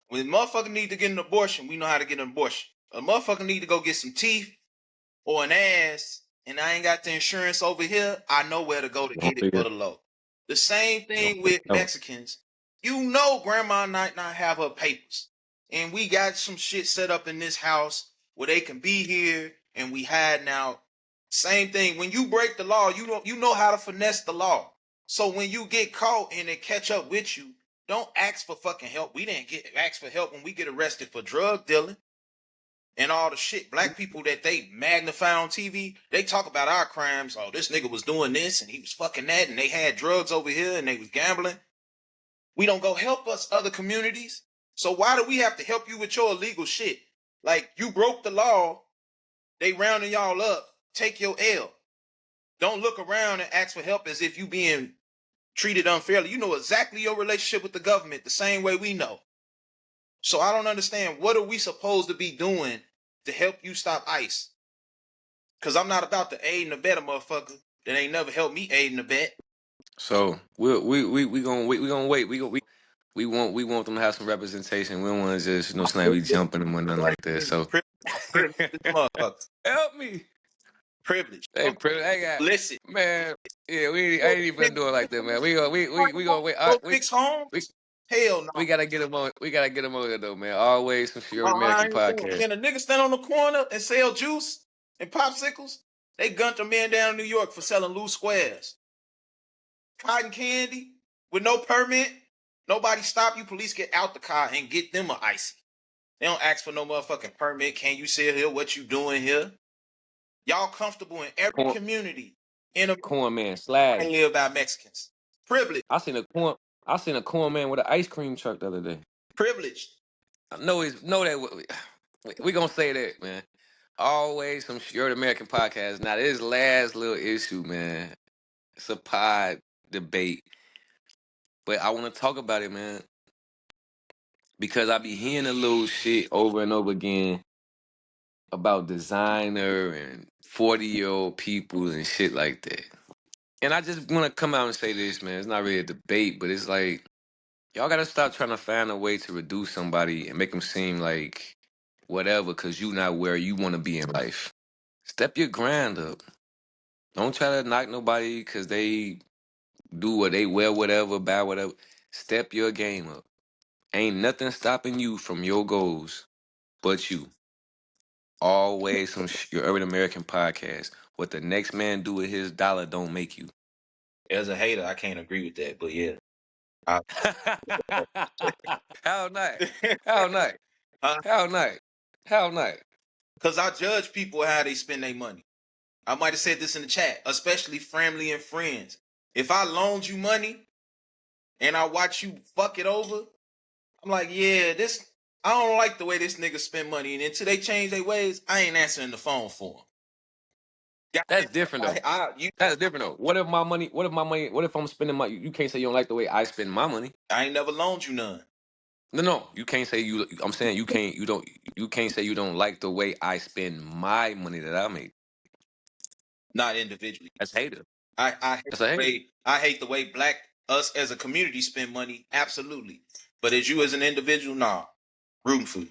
When a motherfucker need to get an abortion, we know how to get an abortion. A motherfucker need to go get some teeth or an ass, and I ain't got the insurance over here, I know where to go to get it for the low. The same thing with Mexicans. You know grandma might not have her papers. And we got some shit set up in this house where they can be here and we hiding out. Same thing. When you break the law, you know how to finesse the law. So when you get caught and they catch up with you, don't ask for fucking help. We didn't ask for help when we get arrested for drug dealing and all the shit. Black people that they magnify on TV, they talk about our crimes. Oh, this nigga was doing this and he was fucking that and they had drugs over here and they was gambling. We don't go help us other communities. So why do we have to help you with your illegal shit? Like, you broke the law, they rounding y'all up, take your L. Don't look around and ask for help as if you being treated unfairly. You know exactly your relationship with the government the same way we know. So I don't understand, what are we supposed to be doing to help you stop ICE? Because I'm not about to aid and abet a motherfucker that ain't never helped me aid and abet. So we gonna wait. We want them to have some representation. We don't want to just somebody jumping them or nothing like that. So Privilege this motherfucker. help me. Privilege. Hey, hey, Listen. man. Yeah, I ain't even do it like that, man. We gonna wait. Go fix homes? We Hell no. we gotta get them on. We gotta get them on there though, man. Always some Urban American podcast. Can a nigga stand on the corner and sell juice and popsicles? They gunned a man down in New York for selling loose squares. cotton candy with no permit. Nobody stop you. Police get out the car and get them an icy. They don't ask for no motherfucking permit. Can you sell here? What you doing here? Y'all comfortable in every Corn, community in a corn man slash. live by Mexicans. Privileged. I seen a corn man with an ice cream truck the other day. Privileged. I know that we gonna say that, man. Always some Shirt American podcast. Now this last little issue, man. It's a pod debate, but I want to talk about it, man, because I be hearing a little shit over and over again about designer and 40-year-old people and shit like that. And I just want to come out and say this, man. It's not really a debate, but it's like y'all gotta stop trying to find a way to reduce somebody and make them seem like whatever because you not where you want to be in life. Step your grind up. Don't try to knock nobody because they do what they wear, whatever, buy whatever. Step your game up. Ain't nothing stopping you from your goals but you. Always some your Urban American podcast. What the next man do with his dollar don't make you. As a hater, I can't agree with that, but yeah. I, How not? How not? How not? How not? Because I judge people how they spend their money. I might have said this in the chat, especially family and friends. If I loaned you money and I watch you fuck it over, I'm like, yeah, I don't like the way this nigga spend money. And until they change their ways, I ain't answering the phone for them. That's different though. That's different though. What if I'm spending my you can't say you don't like the way I spend my money. I ain't never loaned you none. No. You can't say I'm saying you can't say you don't like the way I spend my money that I make. Not individually. That's hater. I hate the way us as a community spend money, absolutely. But as you as an individual, nah. Rooting for you.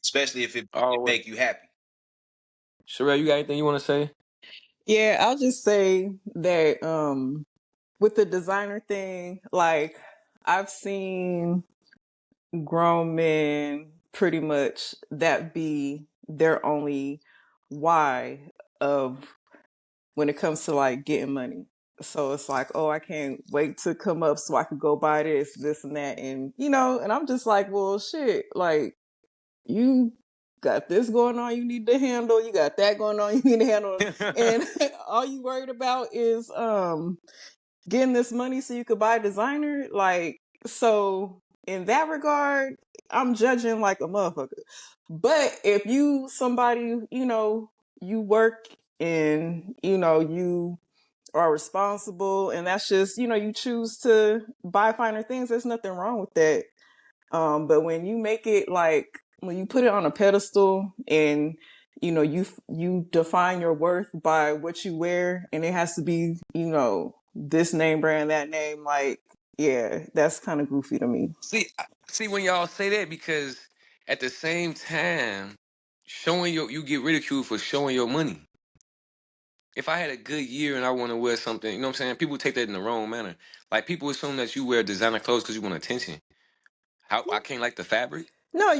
Especially if it make you happy. Sherelle, you got anything you want to say? Yeah, I'll just say that with the designer thing, like I've seen grown men pretty much that be their only why of when it comes to like getting money. So it's like, oh, I can't wait to come up so I could go buy this and that. And, and I'm just like, well, shit, like you got this going on you need to handle. You got that going on you need to handle. And all you worried about is getting this money so you could buy designer. Like, so in that regard, I'm judging like a motherfucker. But if you somebody, you work and, you are responsible and that's just, you choose to buy finer things, there's nothing wrong with that. But when you make it like, when you put it on a pedestal and, you define your worth by what you wear and it has to be, this name brand, that name, like, yeah, that's kind of goofy to me. See when y'all say that because at the same time, you get ridiculed for showing your money. If I had a good year and I want to wear something, you know what I'm saying? People take that in the wrong manner. Like people assume that you wear designer clothes because you want attention. I can't like the fabric. No,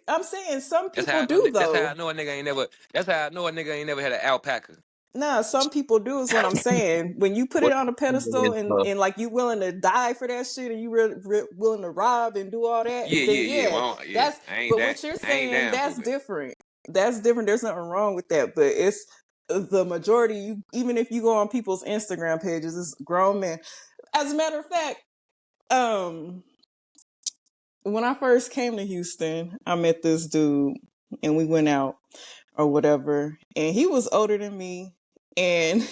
I'm saying some people do though. That's how I know a nigga ain't never had an alpaca. Nah, some people do is what I'm saying. When you put it on a pedestal and like you willing to die for that shit and you willing to rob and do all that, then Well, that's. But what you're saying, that's different. That's different. There's nothing wrong with that. But it's the majority. Even if you go on people's Instagram pages, it's grown men. As a matter of fact, when I first came to Houston, I met this dude and we went out or whatever, and he was older than me. And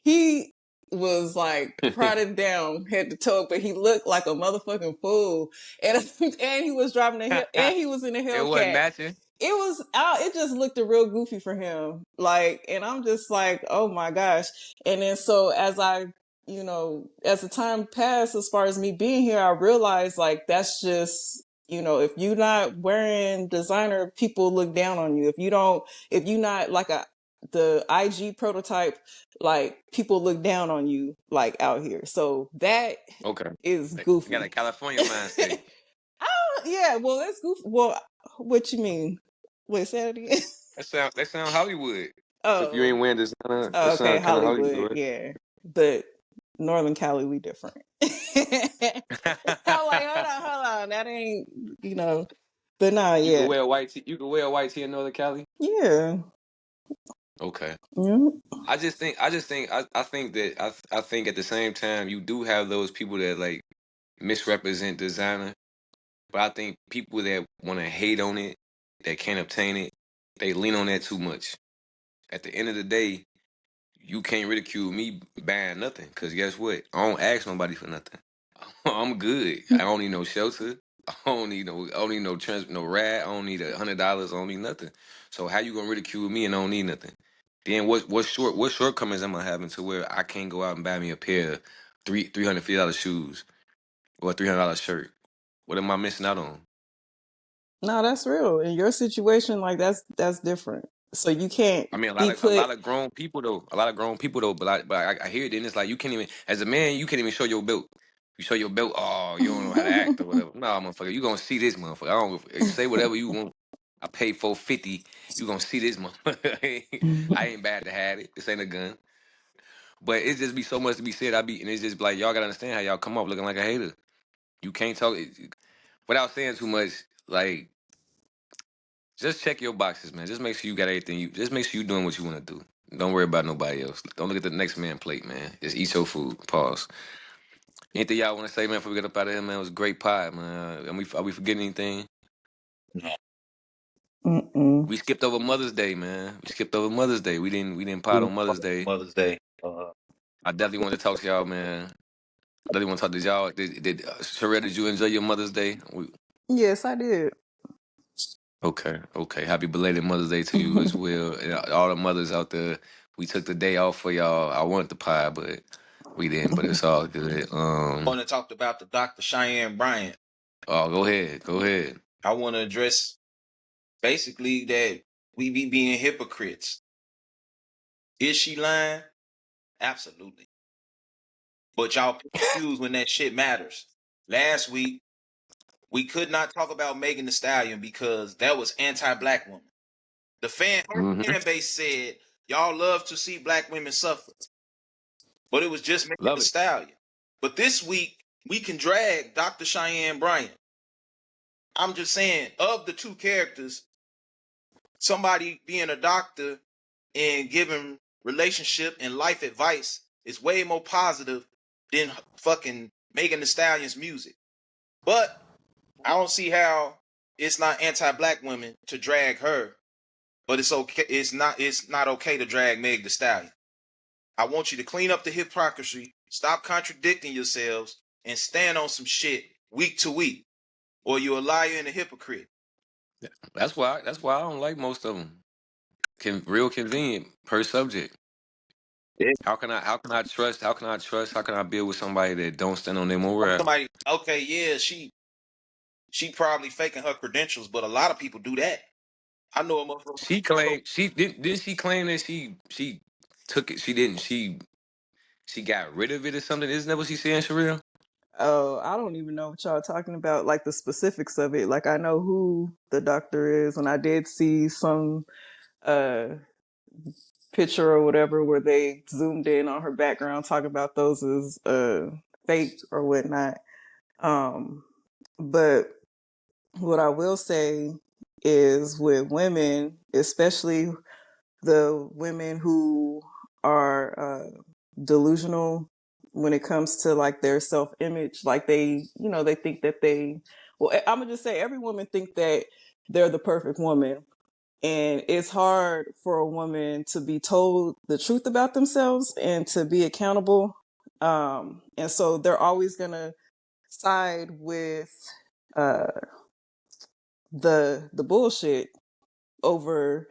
he was like prodded down head to toe, but he looked like a motherfucking fool. And he was driving and he was in a Hellcat. It wasn't matching. It just looked a real goofy for him. Like, and I'm just like, oh my gosh. And then so as as the time passed, as far as me being here, I realized like that's just, if you're not wearing designer, people look down on you. If you're not like the IG prototype, like people look down on you like out here. So that is goofy. You got a California mindset. Yeah, well that's goofy. Well, what you mean? Wait, say that again. That sound Hollywood. Oh, if you ain't wearing designer, okay, Hollywood. Yeah, but Northern Cali, we different. I'm like, hold on, that ain't, you know. But nah, You could yeah, wear a white tee. You could wear a white tee in Northern Cali. yeah, Okay. yeah. I think at the same time you do have those people that like misrepresent designer, but I think people that want to hate on it, that can't obtain it, they lean on that too much. At the end of the day, you can't ridicule me buying nothing, cause guess what? I don't ask nobody for nothing. I'm good. I don't need no shelter. I don't need no no rad. I don't need $100. I don't need nothing. So how you gonna ridicule me and I don't need nothing? Then what shortcomings am I having to where I can't go out and buy me a pair of $350 shoes or a $300 shirt? What am I missing out on? No, that's real. In your situation, like that's different. So you can't I mean, be a put. lot of grown people though, but I hear it, and it's like you can't even, as a man, you can't even show your belt. You show your belt, oh, you don't know how to act or whatever. Nah, motherfucker, you gonna see this motherfucker. I don't say whatever you want. I paid $450. You gonna see this motherfucker. I ain't bad to have it. This ain't a gun. But it just be so much to be said. And it's just like y'all gotta understand how y'all come up looking like a hater. You can't talk without saying too much. Like, just check your boxes, man. Just make sure you got everything. Just make sure you doing what you want to do. Don't worry about nobody else. Don't look at the next man plate, man. Just eat your food. Pause. Anything y'all want to say, man? Before we get up out of here, man. It was a great pod, man. Are we forgetting anything? No. Mm-mm. We skipped over Mother's Day, man. We skipped over Mother's Day. We didn't We pod didn't on talk Mother's about Day. Mother's Day. I definitely want to talk to y'all, man. I definitely want to talk to y'all. Sherelle, did you enjoy your Mother's Day? Yes, I did. Okay. Happy belated Mother's Day to you as well. And all the mothers out there, we took the day off for y'all. I wanted the pie, but we didn't. But it's all good. I want to talk about the Dr. Cheyenne Bryant. Oh, go ahead. Go ahead. I want to address basically that we be being hypocrites. Is she lying? Absolutely. But y'all confused when that shit matters. Last week, we could not talk about Megan Thee Stallion because that was anti-black woman. Her Mm-hmm. fan base said, y'all love to see black women suffer. But it was just Megan Love Thee it. Stallion. But this week, we can drag Dr. Cheyenne Bryant. I'm just saying, of the two characters, somebody being a doctor and giving relationship and life advice is way more positive than fucking Megan Thee Stallion's music. But I don't see how it's not anti-black women to drag her, but it's okay. It's not okay to drag Meg Thee Stallion. I want you to clean up the hypocrisy, stop contradicting yourselves, and stand on some shit week to week, or you're a liar and a hypocrite. That's why. That's why I don't like most of them. Real convenient per subject. Yeah. How can I? How can I trust? How can I trust? How can I build with somebody that don't stand on their moral? Somebody, okay, yeah, she probably faking her credentials, but a lot of people do that. I know a motherfucker. She claimed she didn't. Didn't she claim that she took it? She didn't. She got rid of it or something. Isn't that what she's saying, Sherelle? Oh, I don't even know what y'all are talking about, like the specifics of it. Like I know who the doctor is, and I did see some uh picture or whatever where they zoomed in on her background talking about those as fake or whatnot. Um, but what I will say is with women, especially the women who are delusional when it comes to like their self-image, like they think that I'm gonna just say every woman think that they're the perfect woman, and it's hard for a woman to be told the truth about themselves and to be accountable. And so they're always gonna side with uh the bullshit over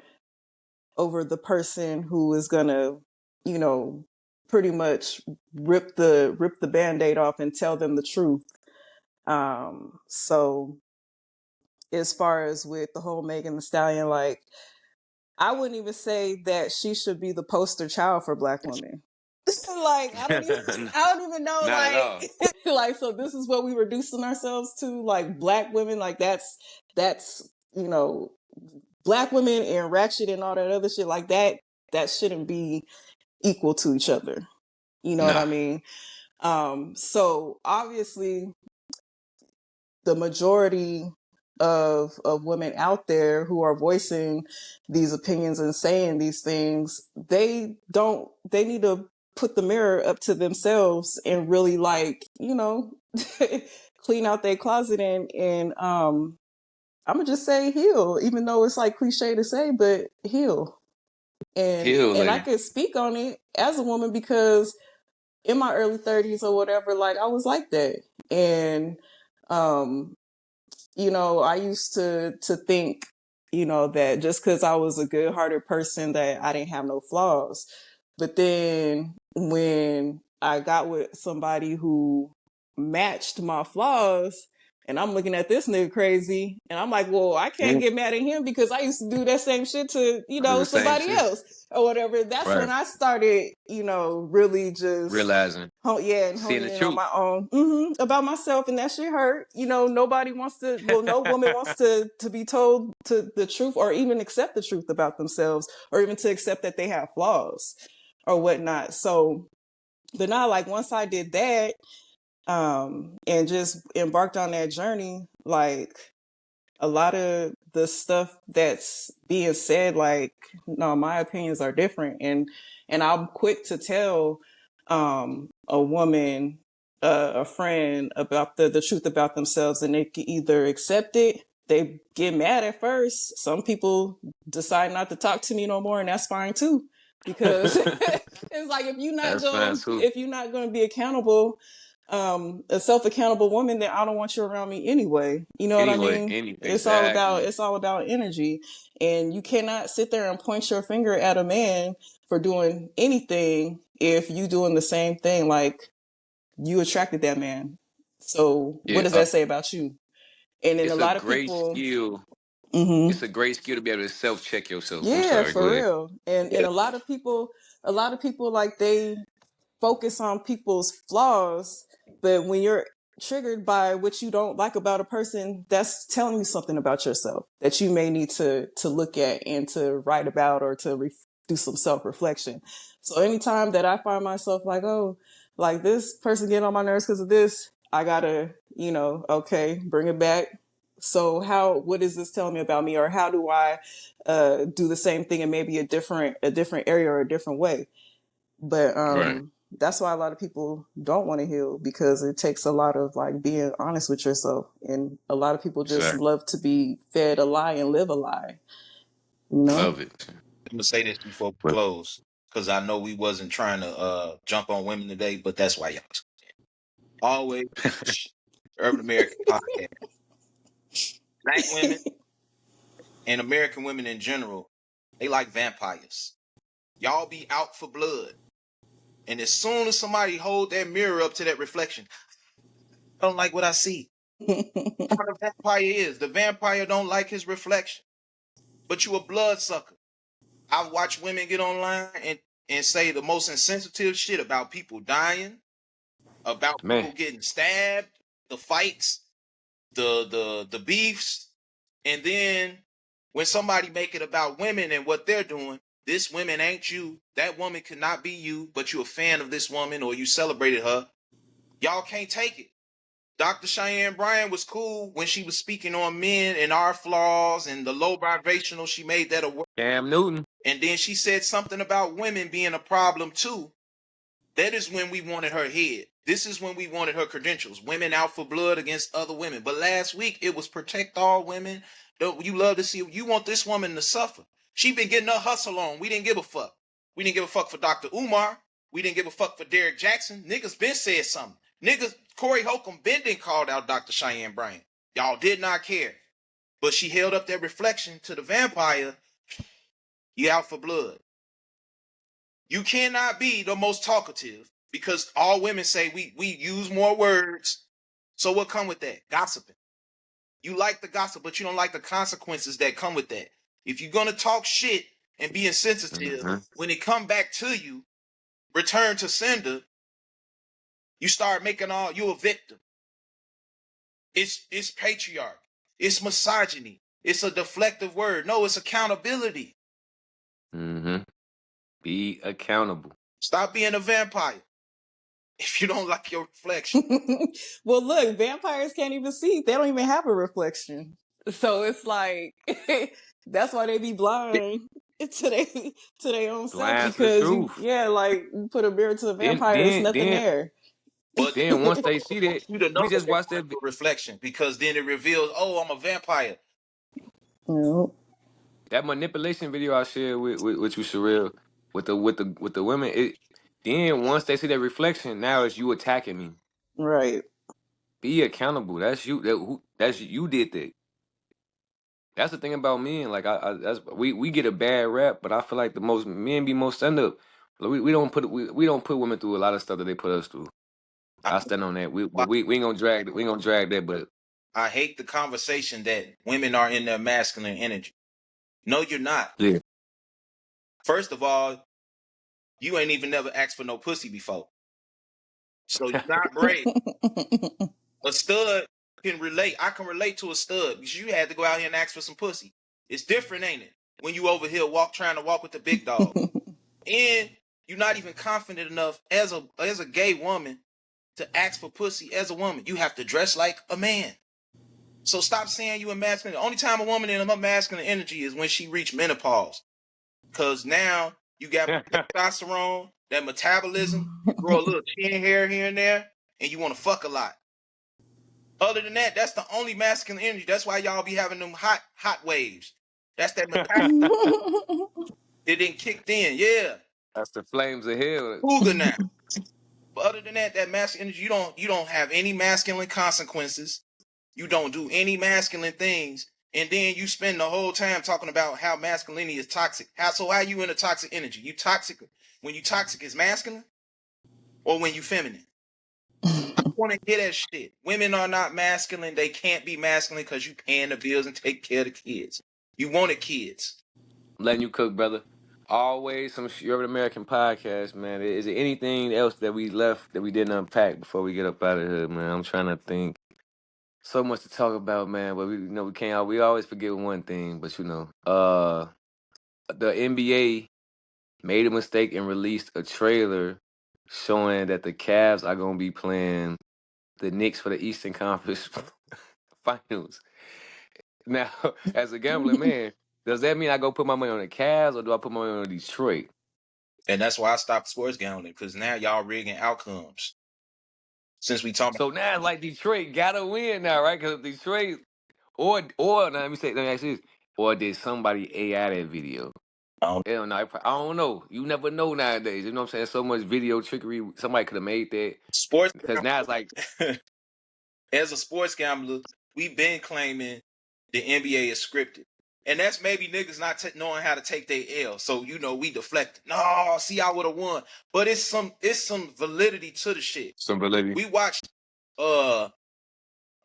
the person who is gonna, you know, pretty much rip the band-aid off and tell them the truth. So as far as with the whole Megan Thee Stallion, like I wouldn't even say that she should be the poster child for black women. Like I don't even know, Not at all. like like so this is what we reducing ourselves to, like black women, like that's you know, black women and ratchet and all that other shit, like that shouldn't be equal to each other. You know what I Nah. mean? So obviously the majority of women out there who are voicing these opinions and saying these things, they need to put the mirror up to themselves and really, like, clean out their closet and I'm gonna just say heal, even though it's like cliche to say, but heal. Heal, And I lady. could speak on it as a woman because in my early 30s or whatever, like I was like that. And um I used to think, that just because I was a good-hearted person that I didn't have no flaws. But then when I got with somebody who matched my flaws, and I'm looking at this nigga crazy, and I'm like, well, I can't Mm. get mad at him because I used to do that same shit to, Do the same somebody shit. else or whatever. That's when Right. I started, really just Realizing. and Seeing honing the in on truth. my own about myself, and that shit hurt. Nobody wants to. Well, no woman wants to be told to the truth, or even accept the truth about themselves, or even to accept that they have flaws or whatnot. So, but now, like once I did that, and just embarked on that journey, like a lot of the stuff that's being said, like, no, my opinions are different, and I'm quick to tell a woman, a friend, about the truth about themselves, and they can either accept it, they get mad at first, some people decide not to talk to me no more, and that's fine too, because it's like, That's fine too. if you're not going to be accountable, a self-accountable woman, then I don't want you around me anyway. You know what I Anyway, mean? exactly. It's all about energy. And you cannot sit there and point your finger at a man for doing anything if you doing the same thing. Like, you attracted that man. So what Yeah. does that say about you? And then a It's a lot of great people, skill. hmm It's a great skill to be able to self check yourself. I'm yeah, sorry. Go for ahead. real. And a lot of people, like, they focus on people's flaws, but when you're triggered by what you don't like about a person, that's telling you something about yourself that you may need to look at and to write about, or to do some self-reflection. So anytime that I find myself like, oh, like this person getting on my nerves because of this, I gotta, okay, bring it back. So what is this telling me about me, or how do I do the same thing in maybe a different area or a different way? But Right. that's why a lot of people don't want to heal, because it takes a lot of, like, being honest with yourself, and a lot of people just Exactly. love to be fed a lie and live a lie, you know. Love it. I'm gonna say this before we But close, because I know we wasn't trying to jump on women today, but that's why y'all always Urban American podcast. Black women and American women in general, they like vampires. Y'all be out for blood. And as soon as somebody hold that mirror up to that reflection, I don't like what I see. How the vampire is. The vampire don't like his reflection. But you a blood sucker. I've watched women get online and say the most insensitive shit about people dying, about man, people getting stabbed, the fights, the beefs, and then when somebody make it about women and what they're doing, this woman ain't you. That woman cannot be you, but you a fan of this woman or you celebrated her. Y'all can't take it. Dr. Cheyenne Bryan was cool when she was speaking on men and our flaws and the low vibrational. She made that a word. Cam Newton. And then she said something about women being a problem too. That is when we wanted her head. This is when we wanted her credentials. Women out for blood against other women. But last week it was protect all women. Don't you love to see? You want this woman to suffer. She been getting her hustle on. We didn't give a fuck. We didn't give a fuck for Dr. Umar. We didn't give a fuck for Derek Jackson. Niggas been said something. Niggas, Corey Holcomb been called out Dr. Cheyenne Bryan. Y'all did not care. But she held up that reflection to the vampire. You out for blood. You cannot be the most talkative because all women say we use more words. So what come with that? Gossiping. You like the gossip, but you don't like the consequences that come with that. If you're gonna talk shit and be insensitive, Mm-hmm. when it come back to you, return to sender, you start making you a victim. It's patriarchy. It's misogyny. It's a deflective word. No, it's accountability. Mm-hmm. Be accountable. Stop being a vampire. if you don't like your reflection. Well, look, vampires can't even see. They don't even have a reflection. So it's like that's why they be blind to their own self Blind to the because truth. like you put a mirror to a Then vampire, it's then nothing then there. But then once they see that, you to know we that just they watched don't that. have a reflection because then it reveals, oh, I'm a vampire. No. That manipulation video I shared with you, Sherelle, with the women, then once they see that reflection, now it's you attacking me. Right. Be accountable. That's you. That's you did that. That's the thing about men. Like that's we get a bad rap, but I feel like the most men be most stand up. Like, we don't put women through a lot of stuff that they put us through. I, I stand on that. We ain't gonna drag that, but I hate the conversation that women are in their masculine energy. No, you're not. yeah. First of all, you ain't even never asked for no pussy before. So you're not brave. A stud can relate. I can relate to a stud because you had to go out here and ask for some pussy. It's different, ain't it? When you over here trying to walk with the big dog. And you're not even confident enough as a gay woman to ask for pussy as a woman. You have to dress like a man. So stop saying you a masculine. The only time a woman in a masculine energy is when she reach menopause. Because now you got testosterone, that metabolism, you grow a little chin hair here and there, and you want to fuck a lot. Other than that, that's the only masculine energy. That's why y'all be having them hot waves. That's that metabolism. It didn't kicked in. Yeah. That's the flames of hell. Cougar now. But other than that, that masculine energy, you don't have any masculine consequences. You don't do any masculine things. And then you spend the whole time talking about how masculinity is toxic. How you in a toxic energy? You toxic when you toxic is masculine or when you feminine? I want to hear that shit. Women are not masculine. They can't be masculine because you paying the bills and take care of the kids. You wanted kids. I'm letting you cook, brother. Always some Urban American podcast, man. Is there anything else that we left that we didn't unpack before we get up out of here, man? I'm trying to think. So much to talk about, man. But we can't. We always forget one thing, but the NBA made a mistake and released a trailer showing that the Cavs are gonna be playing the Knicks for the Eastern Conference Finals. Now, as a gambling man, does that mean I go put my money on the Cavs or do I put my money on Detroit? And that's why I stopped sports gambling because now y'all rigging outcomes. Since we talking So now it's like Detroit gotta win now, right? Because Detroit or now let me ask you this: or did somebody AI that video? about Hell no, I don't know. You never know nowadays. You know what I'm saying? So much video trickery. Somebody could have made that sports because now it's like as a sports gambler, we've been claiming the NBA is scripted. And that's maybe niggas not knowing how to take their L. So, we deflected. No, see, I would have won. But it's some validity to the shit. some validity. We watched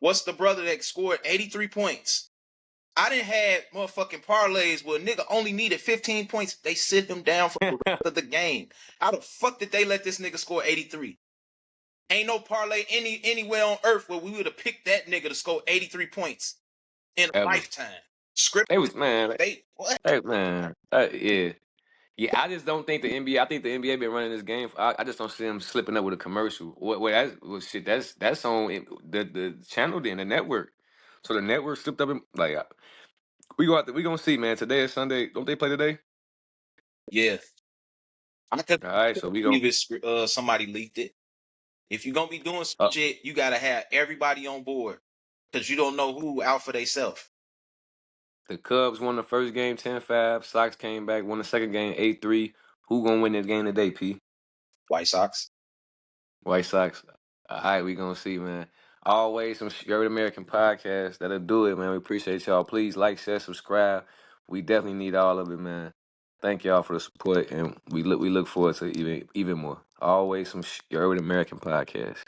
what's the brother that scored 83 points? I didn't have motherfucking parlays where a nigga only needed 15 points. They sit him down for the rest of the game. How the fuck did they let this nigga score 83? Ain't no parlay anywhere on earth where we would have picked that nigga to score 83 points in a Ever. lifetime. Script. They was man. What? Hey man. Yeah. Yeah, I just don't think the NBA. I think the NBA been running this game. I just don't see them slipping up with a commercial. Shit. That's on the channel then the network. So the network slipped up and like we gonna see, man. Today is Sunday. Don't they play today? Yeah. I could All right, so we gonna believe it's somebody leaked it. If you're gonna be doing some uh, shit, you gotta have everybody on board. Cause you don't know who out for theyself. the Cubs won the first game 10-5. Sox came back, won the second game 8-3. Who gonna win this game today, P? White Sox. White Sox. All right, we gonna see, man. Always some Urban American podcast that'll do it, man. We appreciate y'all. Please like, share, subscribe. We definitely need all of it, man. Thank y'all for the support, and we look forward to even more. Always some Urban American podcast.